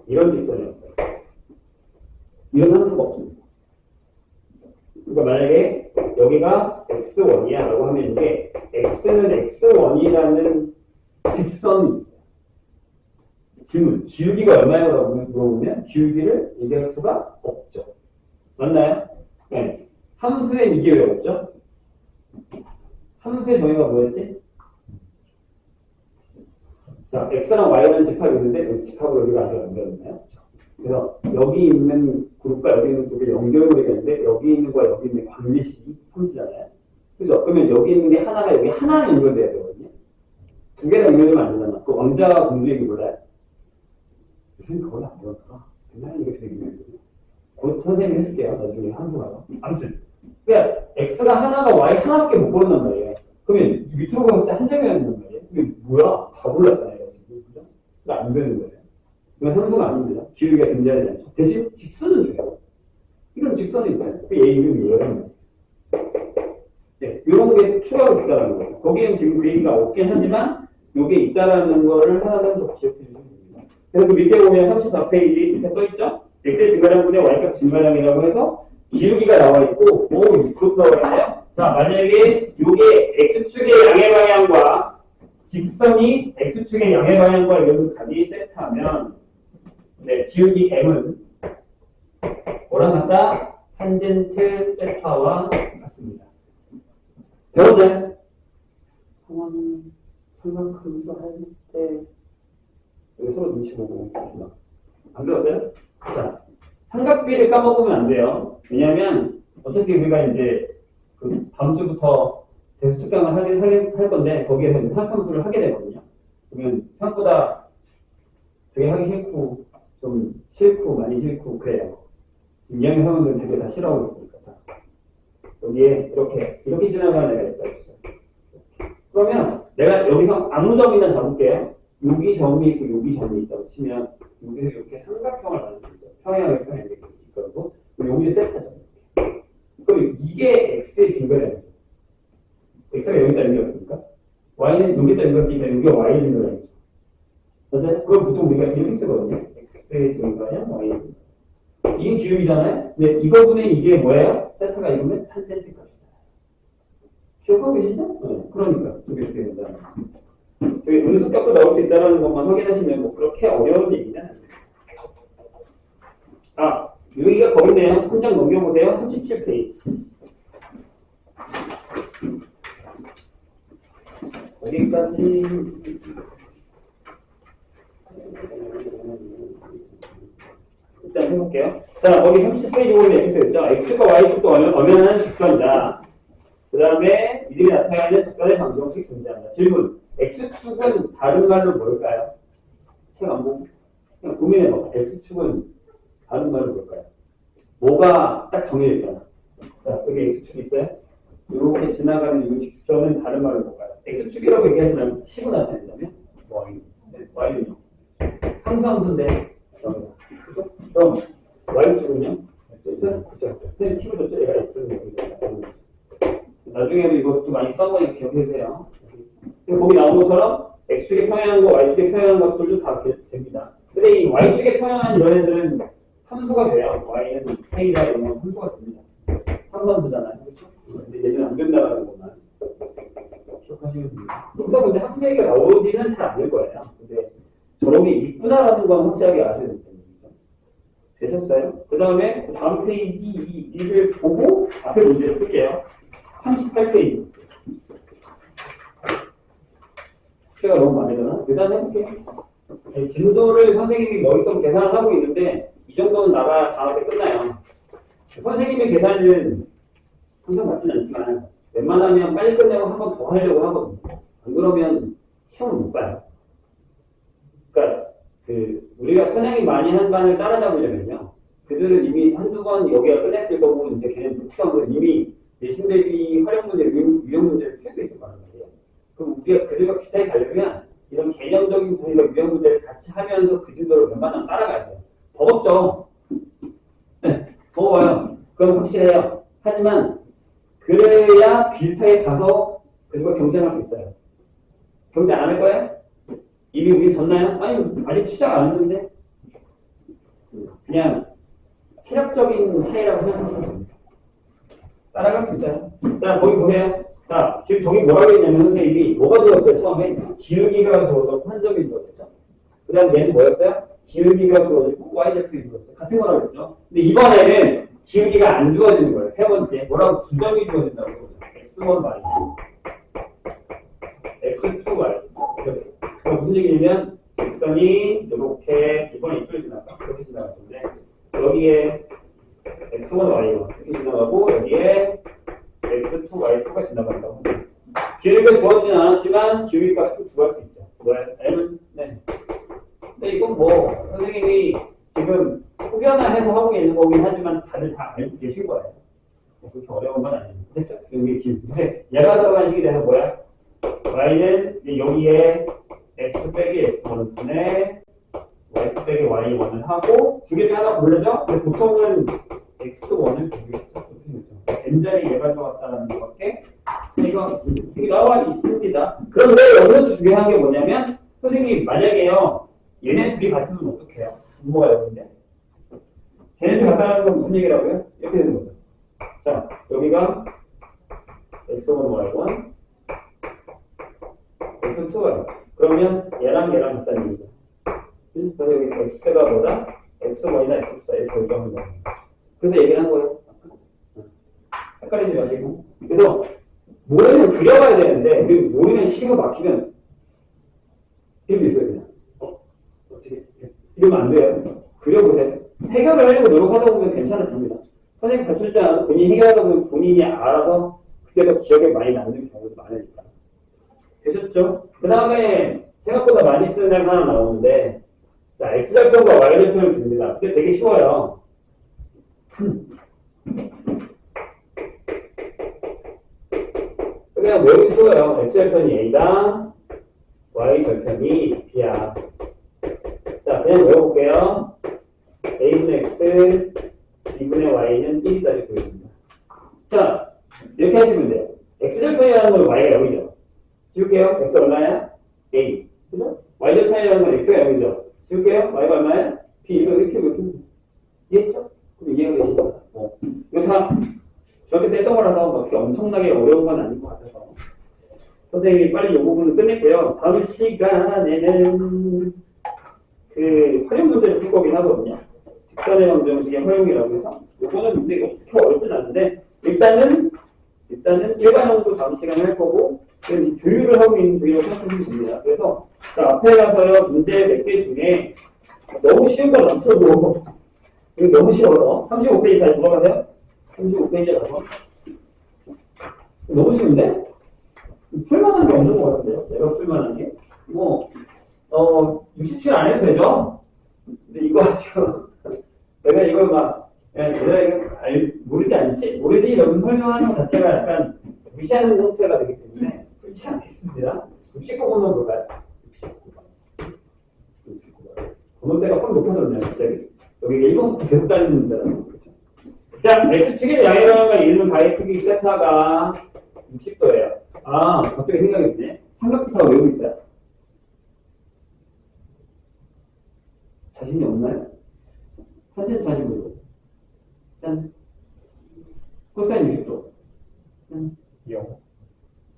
이런 직선이 없어요. 이런 함수가 없습니다. 그러니까 만약에 여기가 x1이야 라고 하면 이게 x는 x1이라는 직선이 있어요. 질문, 기울기가 얼마냐고 물어보면 기울기를 얘기할 수가 없죠. 맞나요? 네. 함수엔 이게 왜 없죠? 함수의 정의가 뭐였지? 자, x랑 y라는 집합이 있는데 그 집합을 여기가 아직 연결했나요? 그래서 여기 있는 그룹과 여기 있는 그룹이 연결고리가 있는데 여기 있는 거와 여기 있는 관계식이 함수잖아요. 그죠? 그러면 여기 있는 게 하나가 여기 하나는 연결돼야 되거든요. 두 개가 연결되면 안 되잖아. 그 왕자와 공주 얘기 몰라요? 무슨 그걸 안 배웠더라. 옛날에 이게 되게 유명했거든요. 곧 선생님이 해줄게요. 나중에 함수가. 아무튼. 그러니까 x가 하나가 y 하나밖에 못 고른단 말이에요. 그러면 밑으로 갔을 때 한 점이어야 된단 말이에요. 이게 뭐야? 다 몰랐잖아요. 그죠? 그러니까 안 되는 거예요. 이건 함수가 아닙니다. 기울기가 존재하지 않죠. 대신 직선은 줘요. 이런 직선이 있잖아요. 그 얘 이름이 얘라는 거예요. 네, 이런 게 추가로 있다는 거예요. 거기에는 지금 그 얘기가 없긴 하지만 이게 있다라는 거를 하나 더 기억해 주시면 됩니다. 그래서 그 밑에 보면 34페이지 밑에 써있죠? x의 증가량분의 y값 증가량이라고 해서 기울기가 나와 있고 그룹 나와 있나요? 자, 만약에 이게 x축의 양의 방향과 직선이 x축의 양의 방향과 이런 같이 세트하면 네, 기울기 m은 뭐랑 같다? 탄젠트 세타와 같습니다. 배웠나요? 삼각함수 할 때 여기 서로 눈치 보고 안 배웠어요? 자, 삼각비를 까먹으면 안 돼요. 왜냐면 어차피 우리가 이제 그 다음 주부터 대수특강을 할 건데 거기에서 삼각함수를 하게 되거든요. 그러면 생각보다 되게 하기 싫고 좀 싫고 많이 싫고 그래요. 지금 2학년 학원들은 되게 다 싫어하고 있으니까. 자, 여기에 이렇게 지나가는 애가 있다 했어요. 그러면 내가 여기서 아무 점이나 잡을게요. 여기 점이 있고 여기 점이 있다고 치면 여기서 이렇게 삼각형을 만들죠. 평행하게 평행하게 있거든요. 그럼 여기 세트죠. 그럼 이게 x의 증거량이죠. x가 여기다 연결했습니까? y는 여기다 연결했으니까 여기가 y의 증거량이죠. 맞아요? 그걸 보통 우리가 이렇게 쓰거든요. x의 증거량, y의 증거량. 이게 기울기잖아요? 근데 이거분의 이게 뭐예요? 세타가 이거면 탄젠트 값이잖아요. 기억하고 계시죠? 네. 그러니까 이렇게 됩니다. 저기 음수값도 나올 수 있다는 것만 확인하시면 뭐 그렇게 어려운 얘기는 아니에요. 아, 여기가 거기네요. 한 장 넘겨보세요. 37페이지. 여기까지 일단 해볼게요. 자, 거기 30페이지 보면 이렇게 써있죠. x축과 y축도 엄연한 직선이다. 그 다음에 이들이 나타내는 직선의 방정식 존재한다. 질문. x축은 다른 말로 뭘까요? 책 안 보고 그냥 고민해봐. x축은 다른 말로 뭘까요? 뭐가 딱 정해져 있잖아. 자, 여기 X축이 있어요. 이렇게 지나가는 이 직선은 다른 말로 볼까요? X축이라고 얘기하시면 치고 나타낸다면? Y. 네, Y는요. 삼수함수인데, 그죠? 그럼 Y축은요? 그죠? 선생님 T로 줬죠? 얘가 X는 여기다. 나중에도 이것도 많이 써보니까 기억해주세요. 거기 나온 것처럼 X축에 평행한 거, Y축에 평행한 것들도 다 됩니다. 근데 이 Y축에 평행한 이런 애들은 함수가 돼요. Y는 K가 이런 건 함수가 됩니다. 함수잖아요. 그렇죠? 근데 얘는 안 된다라는 것만 기억하시면 됩니다. 여기서 근데 함수 얘기가 나오지는 잘 안 될 거예요. 근데 저런 게 있구나라는 건 확실하게 아셔야 됩니다. 되셨어요? 그 다음에 다음 페이지 이 일을 보고 앞에 문제를 풀게요. 38페이지. 숫자가 너무 많이 되나? 일단 해볼게요. 네, 진도를 선생님이 머릿속 계산을 하고 있는데 이 정도는 나가야 다음 때 끝나요. 선생님의 계산은 항상 맞지는 않지만 웬만하면 빨리 끝내고 한 번 더 하려고 하거든요. 안 그러면 시험을 못 봐요. 그러니까 우리가 선생님이 많이 한 반을 따라잡으려면요. 그들은 이미 한두 번 여기가 끝냈을 거고 이제 걔는 복수하면서 이미 내신 대비 활용 문제, 유형 문제를 풀고 있을 거란 말이에요. 그럼 우리가 그들과 비슷하게 가려면 이런 개념적인 부분과 유형 문제를 같이 하면서 그 진도를 웬만하면 따라가야 돼요. 버겁죠? 네, 버거워요. 그건 확실해요. 하지만 그래야 비슷하게 가서 그들과 경쟁할 수 있어요. 경쟁 안 할 거예요? 이미 우리 졌나요? 아니, 아직 시작 안 했는데. 그냥 체력적인 차이라고 생각하시면 됩니다. 따라갈 수 있어요. 자, 거기 보세요. 자, 지금 저기 뭐라고 했냐면 선생님이 뭐가 주었어요? 처음에 기울기가 주어졌고 한점이 주어졌죠. 그 다음 얘는 뭐였어요? 기울기가 주어지고 y좌표가 주어졌어요. 같은 거라고 했죠. 근데 이번에는 기울기가 안 주어지는 거예요. 세 번째. 뭐라고? 두 점이 주어진다고 했죠. x1, y. x2, y. 이렇게. 그럼 무슨 얘기냐면 x선이 이렇게 이번에 이쪽에 지나가. 이렇게 지나갈 텐데 여기에 x1, y1 이렇게 지나가고 여기에 x2, y2가 지나간다고. 기울기가 주어지진 않았지만 기울기가 구할 수 있죠. 뭐야? m은 네. 근데 이건 뭐 선생님이 지금 혹여나해서 하고 있는 거긴 하지만 다들 다 알고 계신 거예요. 그렇게 어려운 건 아니에요. 됐죠? 여기 기울기. 얘가 들어간 식이 돼서 뭐야? y는 여기에 x 빼기 x1을 분해 y2 빼기 y1을 하고 두 개 중에 하나 고르죠? 근데 보통은 x1을 고르겠죠. n자리 얘가 들어갔다는 것밖에 이거 나와 있습니다. 그런데 여기서 중요한 게 뭐냐면 선생님 만약에요 얘네 둘이 같으면 어떡해요? 분모가 여기인데 쟤네들 같다는 건 무슨 얘기라고요? 이렇게 되는 거죠. 자 여기가 x1, y1 x2y 그러면 얘랑 같다는 얘기죠. 그래서 여기 x가 뭐다? x1이나 x2다 이렇게 결정한 거예요. 그래서 얘기를 한 거예요. 헷갈리지 마시고. 그래서 모르면 그려봐야 되는데 모르면 식에서 막히면 이런 게 있어요. 그냥 어떻게 이러면 안 돼요. 그려보세요. 해결을 하려고 노력하다 보면 괜찮아집니다. 선생님 가르쳐주지 않아도 본인이 해결하다 보면 본인이 알아서 그때가 기억에 많이 남는 경우도 많으니까. 되셨죠? 그 다음에 생각보다 많이 쓰는 애 하나 나오는데 자 x절편과 y절편을 줍니다. 근데 되게 쉬워요. 그냥 외우기 쉬워요. x절편이 a다 y절편이 b야. 자 그냥 외워볼게요. a분의 x b분의 y는 1이다 이렇게 보여줍니다. 자 이렇게 하시면 돼요. x절편이라는 건 y가 여기죠. 지울게요. x 얼마야? a. 그죠? y절편이라는 건 x가 여기죠. 지울게요. y가 얼마야? b. 이렇게 보여줍니다. 이해했죠? 그럼 이해가 되시죠? 이거 다 저렇게 뗐던 거라서 그렇게 엄청나게 어려운 건 아닌 것 같아서 선생님이 빨리 이 부분을 끝낼게요. 다음 시간에는 그 활용 문제를 풀 거긴 하거든요. 직선의 방정식의 활용이라고 해서 이거는 문제가 그렇게 어렵진 않은데 일단은 일반형도 다음 시간에 할 거고 조율을 하고 있는 중이라고 생각하시면 됩니다. 그래서 앞에 가서요 문제 몇 개 중에 너무 쉬운 건 없어도 이거 너무 쉬워서 35페이지 다시 돌아가세요. 35페이지에 가서 너무 쉬운데? 풀만한 게 없는 것 같은데요? 내가 풀만한 게? 67 안 해도 되죠? 근데 이거 지금 내가 이걸 막 내가 이거 모르지 않지? 모르지 이런 설명하는 것 자체가 약간 무시하는 형태가 되기 때문에 풀지 않겠습니다. 69번은 뭘까요? 69번. 번호대가 확 높아졌네요, 갑자기. 여기 1번부터 계속 달리는 문제라는 거죠. 자, X축의 양이랑과 이루는 가의 크기 세타가 60도예요. 아, 갑자기 생각이 드네. 삼각부터 외우고 있어요. 자신이 없나요? 탄젠트 45도. 짠. 코사인 60도. 짠. 0.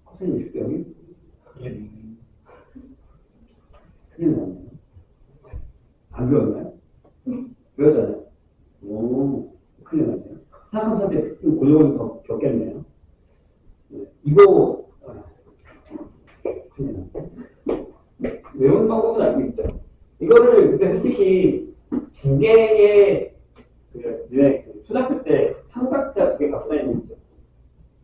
코사인 60도 여기? 1. 큰일 났네요. 안 배웠나요? 배웠잖아요. 오, 큰일 났네요. 생각하면서 고정을 더 겪겠네요. 네, 이거, 큰일 났네. 외우는 방법은 알고 있죠. 이거를 근데 솔직히 두 개의 초등학교 때 삼각자 두 개 갖고 다니는 거 있죠.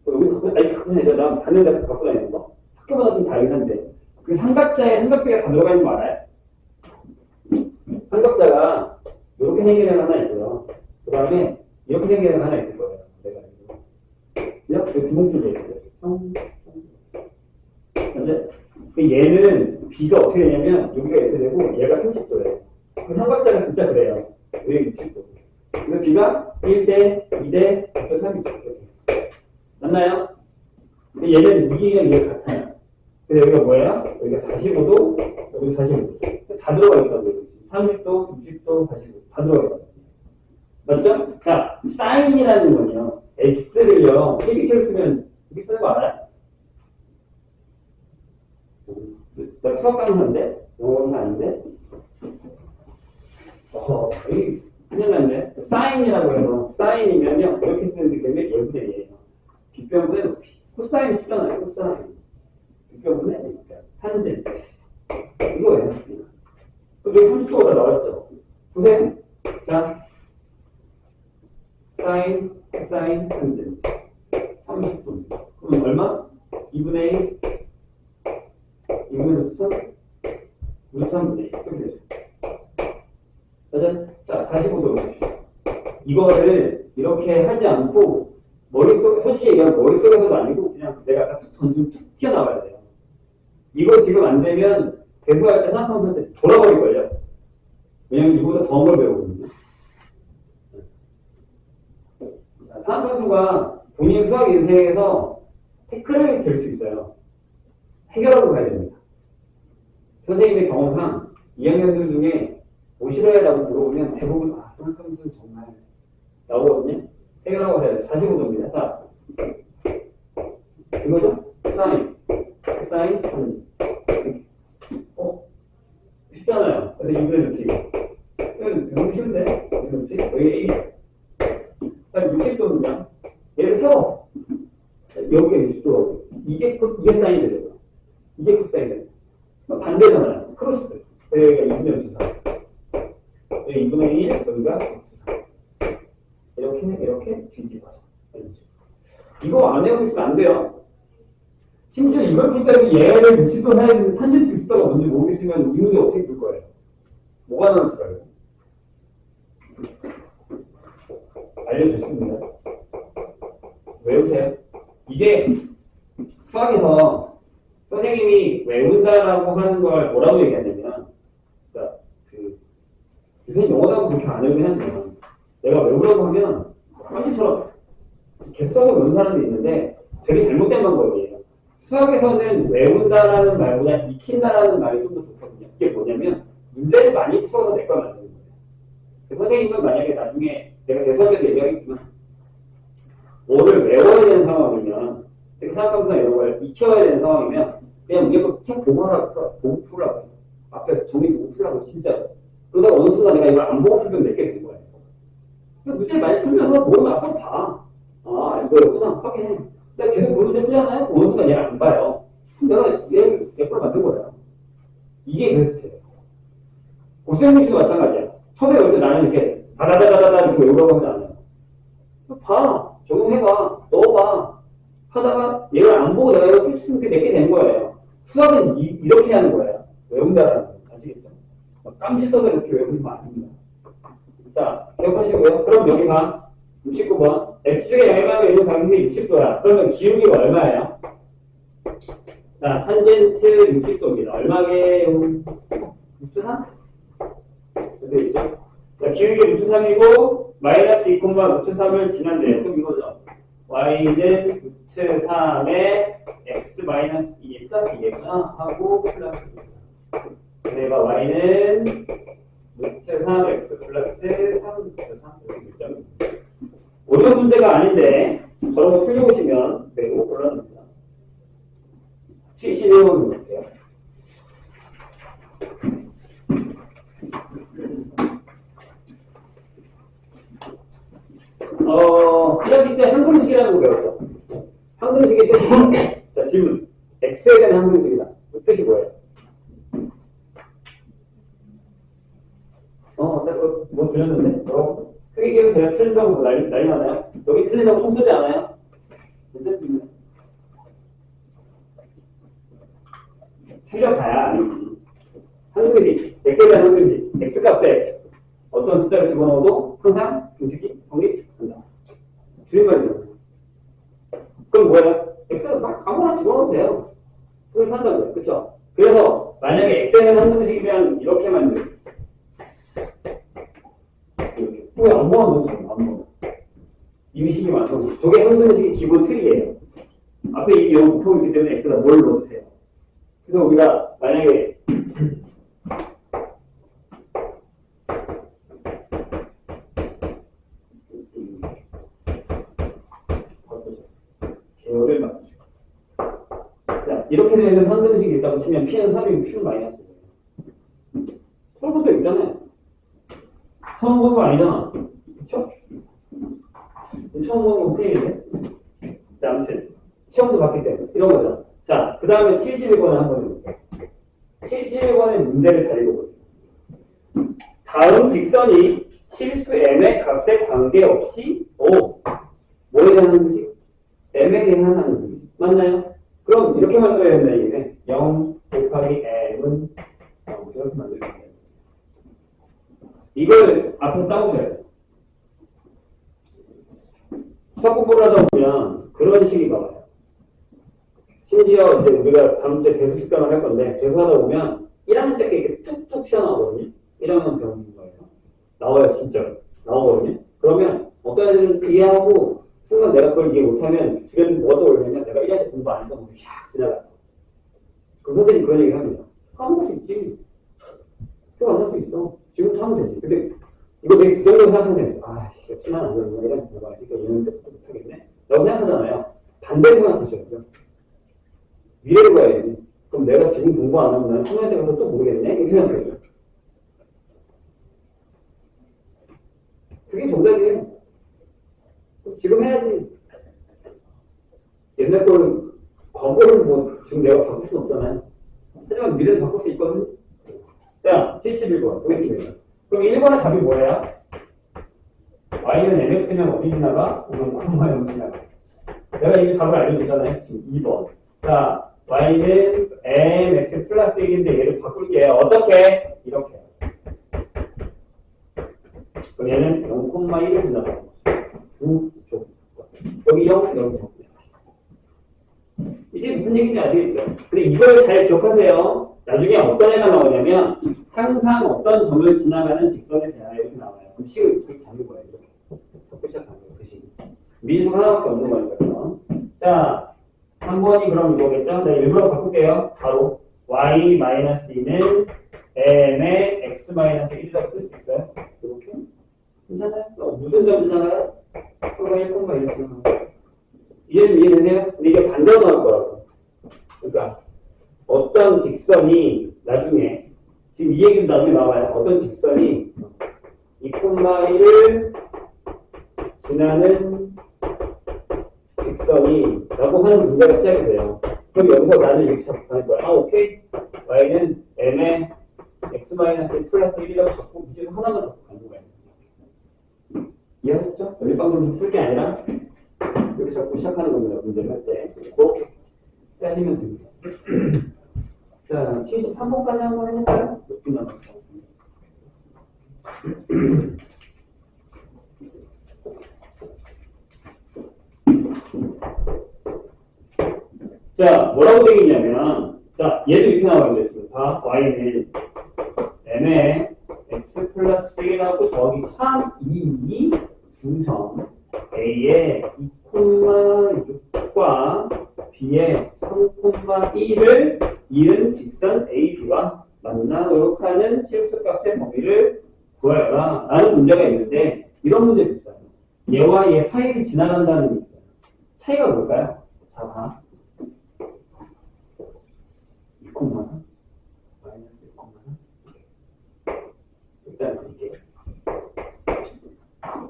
여기 갖고 다니죠. 나 다른 데 갖고 다니는 거. 학교마다 좀 다르긴 한데 그 삼각자에 삼각비가 다 들어가 있는 거 알아요? 삼각자가 이렇게 생긴 애가 하나 있고요. 그 다음에 이렇게 생긴 애가 하나 있을 거예요. 내가 이렇게 구멍줄이 있어요. 맞죠? 얘는 B가 어떻게 되냐면 여기가 이렇게 되고 얘가 30도예요. 그 삼각자가 진짜 그래요. 여기 60도. 그래서 B가 1대 2대 3대 맞나요? 근데 얘는 2랑 2가 같아요. 그래서 여기가 뭐예요? 여기가 45도, 여기 45도. 다 들어가 있다고요. 30도, 60도, 45도. 다 들어가 있다고요. 맞죠? 자, 사인이라는 건요. X를요. 일기체로 쓰면 이렇게 쓰는 거 알아요? 나 수학 강사인데? 영어 강사 아닌데? 이 큰일 났네. 사인이라고 해서 사인이면요. 이렇게 쓰는 게 되면 예분의 예예요. 빗변분의 높이. 코사인 쉽잖아요. 코사인. 빗변분의 높이. 탄젠트. 이거예요. 그럼 여기 30도가 나왔죠. 보세요. 자, 사인, 코사인, 탄젠트. 30분. 그럼 얼마? 2분의 1. 2분의 3? 우리 3분의 1. 이렇게 되죠. 맞아? 자, 45도 보십시오. 이거를 이렇게 하지 않고 머릿속, 솔직히 얘기하면 머릿속에서도 아니고 그냥 내가 툭 던지면 툭 튀어나와야 돼요. 이거 지금 안 되면 대수할 때 생각하면 돌아버릴걸요. 왜냐면 이보다 더 걸 배우거든요. 사람 선수가 본인 수학 인생에서 태클을 될 수 있어요. 해결하고 가야 됩니다. 선생님의 경험상 2학년들 중에 뭐 싫어해라고 물어보면 대부분 수학 선수는 정말 나오거든요. 해결하고 가야 돼요. 45도입니다. 자, 이거죠? 사인, 사인, 쉽잖아요. 그래서 2분의 루트. 이건 너무 쉬운데? 2분의 루트? 여기 A. 자, 60도입니다. 얘를 세워. 여기에 60도. 이게 사인이 되죠. 이게 코사인이 되죠. 반대잖아요. 크로스. 여기가 2분의 루트 4. 여기 2분의 1, 여기가 루트 4. 이렇게 뒤집어서. 이거 안 해오고 있으면 안 돼요. 심지어 이걸 풀 때도 얘를 60도 해야 되는데 탄젠트 60도가 뭔지 모르겠으면 이 문제 어떻게 풀 거예요? 뭐가 나올 줄 알고? 알려줬습니다. 외우세요. 이게 수학에서 선생님이 외운다라고 하는 걸 뭐라고 얘기하냐면, 그러니까 선생님 영어라고 그렇게 안 외우긴 하지만 내가 외우라고 하면 깜지처럼 계속 써서 외우는 사람도 있는데 되게 잘못된 방법이에요. 수학에서는 외운다라는 말보다 익힌다라는 말이 좀 더 좋거든요. 이게 뭐냐면 문제를 많이 풀어서 내 걸 만드는 거예요. 선생님은 만약에 나중에 내가 대수학에서 얘기하겠지만 뭐를 외워야 되는 상황이면 되게 생각하면서 이런 걸 익혀야 되는 상황이면 그냥 무조건 책 보고 보고 풀라고 앞에 정리 보고 풀라고 진짜로. 그러다가 어느 순간 내가 이걸 안 보고 풀면 내게 되는 거예요. 문제를 많이 풀면서 모르면 앞으로 봐. 아, 이거였구나. 확인해. 내가 계속 그 문제 풀잖아요? 어느 순간 얘를 안 봐요. 내가 얘를 100% 만든 거예요. 이게 베스트예요. 고생님씨도 마찬가지야. 처음에 올 때 나는 이렇게 다다다다다 이렇게 외우라고 하지 않아요. 봐. 적용해봐. 넣어봐. 하다가 얘를 안 보고 내가 이렇게 했으면 내게 된 거예요. 수학은 이렇게 하는 거예요. 외운다라는 거. 아시겠죠? 깜지 써서 이렇게 외우는 거 아닙니다. 자, 기억하시고요. 그럼 여기 봐. 69번. x축의 양면을 이룬 방식이 60도야. 그러면 기울기가 얼마예요? 자, 탄젠트 60도입니다. 얼마게요? 6.3? 그죠? 자, 기울기 6.3이고, 마이너스 2,6.3을 지난대요. 그럼 이거죠. y는 6.3에 x 마이너스 2 플러스 2겠죠? 하고, 플러스 2. 그래가 y는 6.3x 플러스 3.3. 이렇게 되죠. 어려운 문제가 아닌데, 저런 거 틀려보시면 매우 곤란합니다. 71번 볼게요. 이렇게 때 항등식이라는 거 배웠죠? 항등식의 뜻이 뭐예요? 자, 질문. x에 대한 항등식이다. 그 뜻이 뭐예요? 뭐 들렸는데? 크게 깨면 제가 틀린다고 뭐 난리 나나요? 여기 틀린다고 손 쏘지 않아요? 괜찮습니다. 틀려봐야 아니지. 항등식, x에 대한 항등식, x값에 어떤 숫자를 집어넣어도 항상 등식이 성립한다. 줄임말이죠. 그럼 뭐예요? x는 막 아무나 집어넣어도 돼요. 성립한다고요. 그쵸? 그래서 만약에 x에 대한 항등식에 대한 이렇게 만들고 왜 안 모아놓지? 안 모아. 이미 식이 완성. 저게 항등식의 기본 틀이에요. 앞에 이 영표가 있기 때문에 x가 뭘 넣어도 돼요. 그래서 우리가 만약에 계열을 맞추고 자, 이렇게 되는 항등식이 있다고 치면 p는 3이고 q는 마이너스예요. 풀어본 적 있잖아요. 처음 본 거 아니잖아. 그쵸? 처음 보는 건 페일인데? 자, 아무튼 시험도 봤기 때문에 이런 거죠. 자, 그 다음에 71번을 한번 해볼게요. 71번의 문제를 잘 읽어보세요. 다음 직선이 실수 m의 값에 관계없이 뭐에 대한 항등식? m에 대한 항등식. 맞나요? 그럼 이렇게 만들어야 된다 이게 0 곱하기 m은 이렇게 만들어야 돼요. 이걸 앞에서 따보셔야 돼요. 수학 공부를 하다 보면 그런 식이 나와요. 심지어 이제 우리가 다음 주에 대수 식당을 할 건데 대수하다 보면 1학년 때 이렇게 툭툭 튀어나오거든요. 1학년 배우는 거에서 나와요. 진짜 나오거든요. 그러면 어떤 애들은 이해하고 순간 내가 그걸 이해 못하면 주변에 뭐가 떠오르냐면 내가 1학년 때 공부 안 했던 것도 샥 지나가요. 그럼 선생님이 그런 얘기를 합니다. 까먹을 수 있지. 또 안 할 수 있어. 지금부터 하면 되지. 근데 이거 되게 부정적으로 생각하면 아씨 역시나 안 되는 거야. 이런 결과가 있으니까 이런 때부터 못하겠네. 라고 생각하잖아요. 반대로 생각하셔야죠. 미래를 봐야지. 그럼 내가 지금 공부 안 하면 나는 청년대 가서 또 모르겠네? 이렇게 생각해요. 그게 정답이에요. 지금 해야지. 옛날 걸, 과거를 뭐 지금 내가 바꿀 수는 없잖아요. 하지만 미래는 바꿀 수 있거든. 자, 71번 보겠습니다. 그럼 1번의 답이 뭐예요? y는 mx면 어디 지나가? 0,0 지나가. 내가 이미 답을 알려줬잖아요. 지금 2번. 자, y는 mx 플러스 1인데 얘를 바꿀게요. 어떻게? 이렇게. 그럼 얘는 0,1을 지나가는 거죠. 두 쪽. 여기 0, 여기 0. 이제 무슨 얘기인지 아시겠죠? 근데 이걸 잘 기억하세요. 나중에 어떤 애가 나오냐면 항상 어떤 점을 지나가는 직선에 대하여 이렇게 나와요. 그럼 식을 이렇게 잡는 거예요. 이렇게. 섞고 시작하는 거예요. 그 식. 미지수 하나밖에 없는 거니까요. 자, 3번이 그럼 이거겠죠? 네, 일부러 바꿀게요. 바로 y-2는 m의 x-1이라고 쓸 수 있어요. 이렇게. 괜찮아요? 무슨 점 지나가요? 1,1 지나가요. 이해되세요? 근데 이게 반대로 나올 거라고. 그러니까 어떤 직선이 나중에 지금 이 얘기는 나중에 나와요. 어떤 직선이 2,1을 지나는 직선이 라고 하는 문제가 시작이 돼요. 그럼 여기서 나는 이렇게 잡고 갈 거야. 오케이. y는 m의 x-1 플러스 1이라고 잡고 미지수 하나만 잡고 가는 거예요. 이해하셨죠? 연립방정식 풀 게 아니라 이렇게 잡고 시작하는 겁니다. 문제를 할 때. 그렇게 하시면 됩니다. 자, 73번까지 한번 해볼까요? 몇 분 남았어요? 자, 뭐라고 되겠냐면, 자, 얘도 이렇게 나와있는데, 다 y는 m에 x 플러스 1하고 더하기 3, 2, 9점 a에 2,6과 b에 3,1을 이은 직선 a, b와 만나도록 하는 실수값의 범위를 구하여라 라는 문제가 있는데, 이런 문제도 있어요. 얘와 얘 사이를 지나간다는 게 있어요. 차이가 뭘까요? 자, 봐. 2,3 마이너스 2,3 일단 이렇게.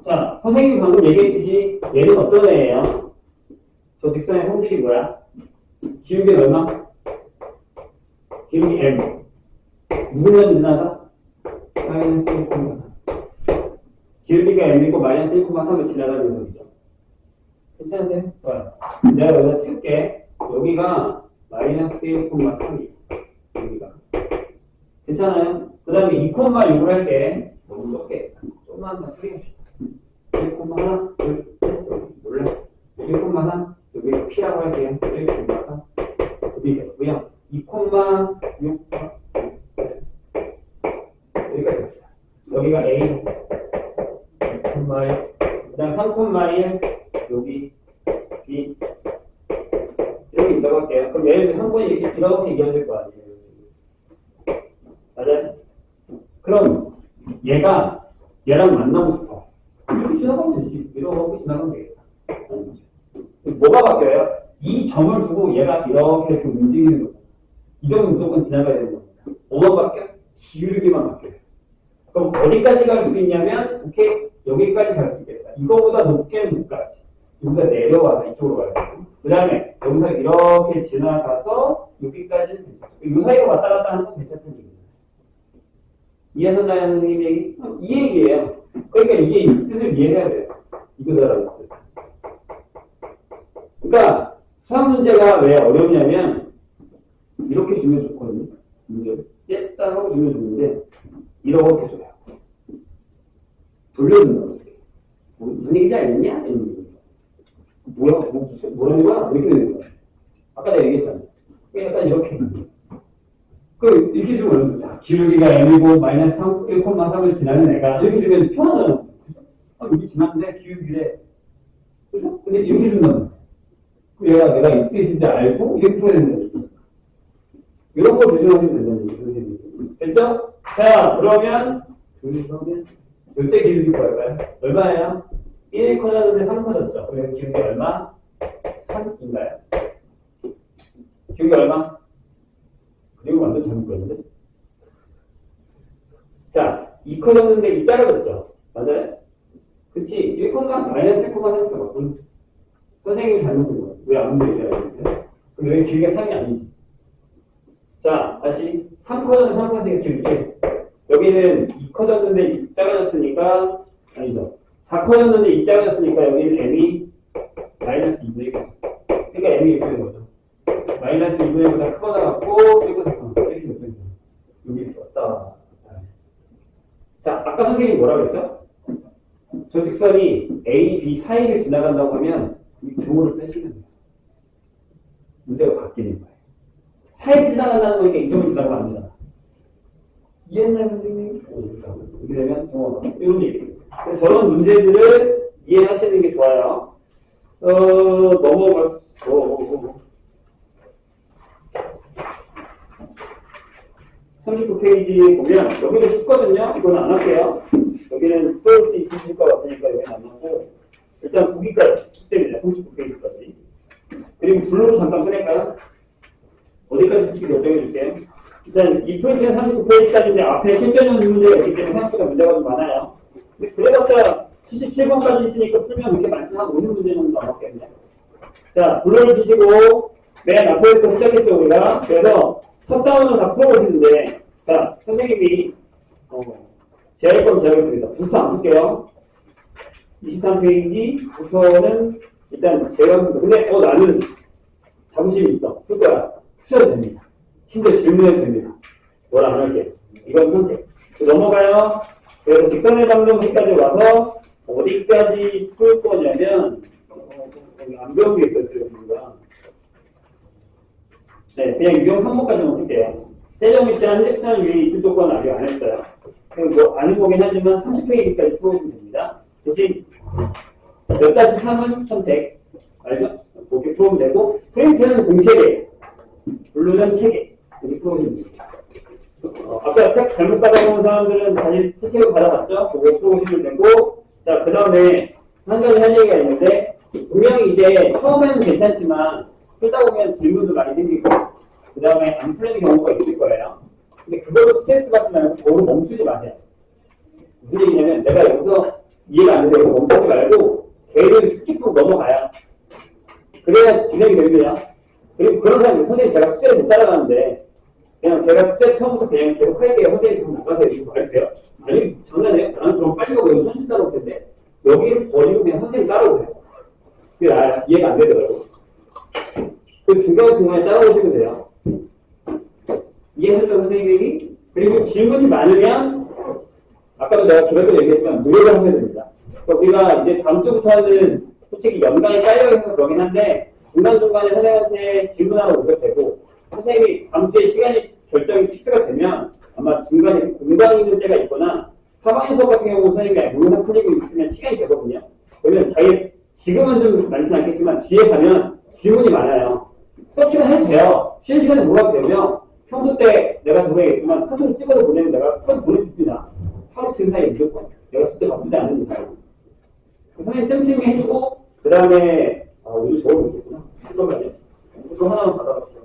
자, 선생님이 방금 얘기했듯이 얘는 어떤 애예요? 저 직선의 성질이 뭐야? 기울기 얼마? 기울기 m. 무슨 점 지나가? 마이너스 1,3. 기울기가 m이고 마이너스 1,3을 지나가는 녀석이죠. 괜찮으세요? 좋아요. 내가 여기다 칠게. 여기가 마이너스 1,3이 여기가. 괜찮아요? 그 다음에 2,6을 할게. 너무 적게. 조금만 더 크게 합시다. 1,1, 둘, 셋, 몰라. 1,1, 여기 P라고 할게요. 1,3. 여기 되고요. 2,6, 여기까지 합시다. 여기가 A, 2,1, 그 다음 3,1, 여기 B, 이렇게 있다고 할게요. 그럼 예를 들어 한 번이 이렇게 이어질 거 아니에요. 맞아요? 그럼 얘가 얘랑 만나고 싶어. 이렇게 지나가면 되지. 이렇게 지나가면 되겠다. 뭐가 바뀌어요? 이 점을 두고 얘가 이렇게 움직이는 거죠. 이 점은 무조건 지나가야 되는 겁니다. 뭐가 바뀌어? 기울기만 바뀌어요. 그럼 어디까지 갈 수 있냐면 오케이 여기까지 갈 수 있겠다. 이거보다 높게는 못 가지. 여기가 내려와서 이쪽으로 가야 돼요. 그 다음에 여기서 이렇게 지나가서 여기까지는 괜찮죠. 이 사이로 왔다 갔다 하는 건 괜찮은 얘기입니다. 이해하셨나요, 선생님 얘기? 이 얘기예요. 그러니까 이게 이 뜻을 이해해야 돼요. 이거다라는 뜻. 그러니까 수학 문제가 왜 어렵냐면 이렇게 주면 좋거든요. 문제를 깼다 하고 주면 좋은데 이렇게 줘요. 돌려준다고. 무슨 얘기인지 알겠냐? 뭐라는 거야? 이렇게 되는 거야. 아까 내가 얘기했잖아. 약간 이렇게. 이렇게 주면 어렵다. 기울기가 m이고 마이너스 1,3을 지나는 애가 이렇게 주면 편하잖아. 여기 지났는데 기울기래. 그죠? 근데 이렇게 준다면 내가 이 뜻인지 알고 이렇게 풀어야 된다. 이런 거 조심하시면 된다는 얘기죠. 됐죠? 자, 그러면 이때 기울기 뭐할까요? 얼마예요? 1 커졌는데 3 커졌죠. 그래서 기울기 얼마? 3인가요? 기울기 얼마? 그리고 완전 잘못 걸렸는데? 자, 2 커졌는데 2 작아졌죠? 맞아요? 그치? 1, 마이너스 1, 생각해봐. 선생님이 잘못 쓴 거야. 왜 안 움직여야 되는데? 그럼 여기 기울기가 3이 아니지. 자, 다시 3 커졌는데 3 커졌으니까 기울기. 여기는 2 커졌는데 2 작아졌으니까 아니죠. 4 커졌는데 2 작아졌으니까 여기는 m이 마이너스 2분의 1. 그러니까 m이 이렇게 된 거죠. 마이너스 2분의 1보다 크거나 같고 이렇게 됐거나 여기 이렇게 왔다. 자, 아까 선생님이 뭐라 그랬죠? 저 직선이 A, B 사이를 지나간다고 하면 이 등호를 빼시면 돼요. 문제가 바뀌는 거예요. 사이를 지나간다는 거니까 이 점을 지나가면 안 되잖아. 이해했나요, 선생님? 이렇게 되면 등호가 이런 얘기입니다. 그래서 저런 문제들을 이해하시는 게 좋아요. 넘어갔어. 39페이지 보면 여기도 쉽거든요. 이거는 안 할게요. 여기는 풀 수 있으실 것 같으니까 여기는 안 하고 일단 9기까지 숙제입니다. 39페이지까지. 그리고 블루로 잠깐 꺼낼까요? 어디까지 숙제 결정해 줄게요. 일단 이 프로젝트는 39페이지까지인데 앞에 실전형 문제가 있기 때문에 생각보다 문제가 좀 많아요. 근데 그래봤자 77번까지 있으니까 풀면 그렇게 많지 한 50문제 정도 남았겠네요. 자, 블루를 주시고 맨 앞에부터 시작했죠 우리가. 그래서 첫 단원을 다 풀어보시는데 자, 선생님이 제할 거면 제하겠습니다. 부터 안 풀게요. 23페이지부터는 일단 제가 근데 나는 자부심이 있어. 풀 거야. 푸셔도 됩니다. 심지어 질문해도 됩니다. 뭘 안 할게요. 이건 선택. 넘어가요. 그래서 직선의 방정식까지 와서 어디까지 풀 거냐면 안 배운 게 있어요. 우리가 네, 그냥 유형 3번까지만 풀게요. 세정미션 일직선 위에 있을 조건은 아직 안 했어요. 뭐 아는 거긴 하지만 30페이지까지 풀어주면 됩니다. 대신 몇 다시 3은 선택. 알죠? 그렇게 풀어오면 되고, 프린트는 공체계, 블루는 체계. 이렇게 풀어오시면 됩니다. 아까 책 잘못 받아본 사람들은 다시 새 책을 받아봤죠? 그거 풀어오시면 되고, 자, 그 다음에 한 가지 할 얘기가 있는데, 분명히 이제 처음에는 괜찮지만, 풀다 보면 질문도 많이 생기고, 그 다음에 안 풀리는 경우가 있을 거예요. 근데 그걸로 스트레스 받지 말고, 거기서 멈추지 마세요. 무슨 얘기냐면, 내가 여기서 이해가 안 돼서 멈추지 말고, 걔를 스킵하고 넘어가요. 그래야 진행이 됩니다. 그리고 그런 사람이 선생님 제가 숙제를 못 따라가는데 그냥 제가 숙제 처음부터 그냥 계속 할게요. 선생님 좀 나가세요. 이거 말이 돼요? 아니 장난해요? 나는 그럼 빨리 가고 여기 손실 따라올 텐데 여기를 버리고 그냥 선생님 따라오세요. 그게 이해가 안 되더라고요. 그 중간중간에 따라오시면 돼요. 이해하셨죠 선생님이? 그리고 질문이 많으면 아까도 내가 그래도 얘기했지만 노력을 하셔야 됩니다. 우리가 이제 다음 주부터는 솔직히 연간이 깔려있어서 그러긴 한데 중간중간에 선생님한테 질문하러 오셔도 되고 선생님이 다음 주에 시간이 결정이 픽스가 되면 아마 중간에 공강 있는 때가 있거나 사방인 수업 같은 경우는 선생님이 모의고사 풀리고 있으면 시간이 되거든요. 그러면 자기 지금은 좀 많지는 않겠지만 뒤에 가면 질문이 많아요. 수업 시간 해도 돼요. 쉬는 시간에 물어도 되면 평소 때 내가 보내겠지만 카톡 찍어서 보내면 내가 카톡 보내줍니다. 하루 든 사이에 무조건. 내가 진짜 바쁘지 않으니까. 선생님 tem팀이 해주고 그 다음에 오늘 저걸 못했구나. 잠깐만요. 이거 하나만 받아볼게요.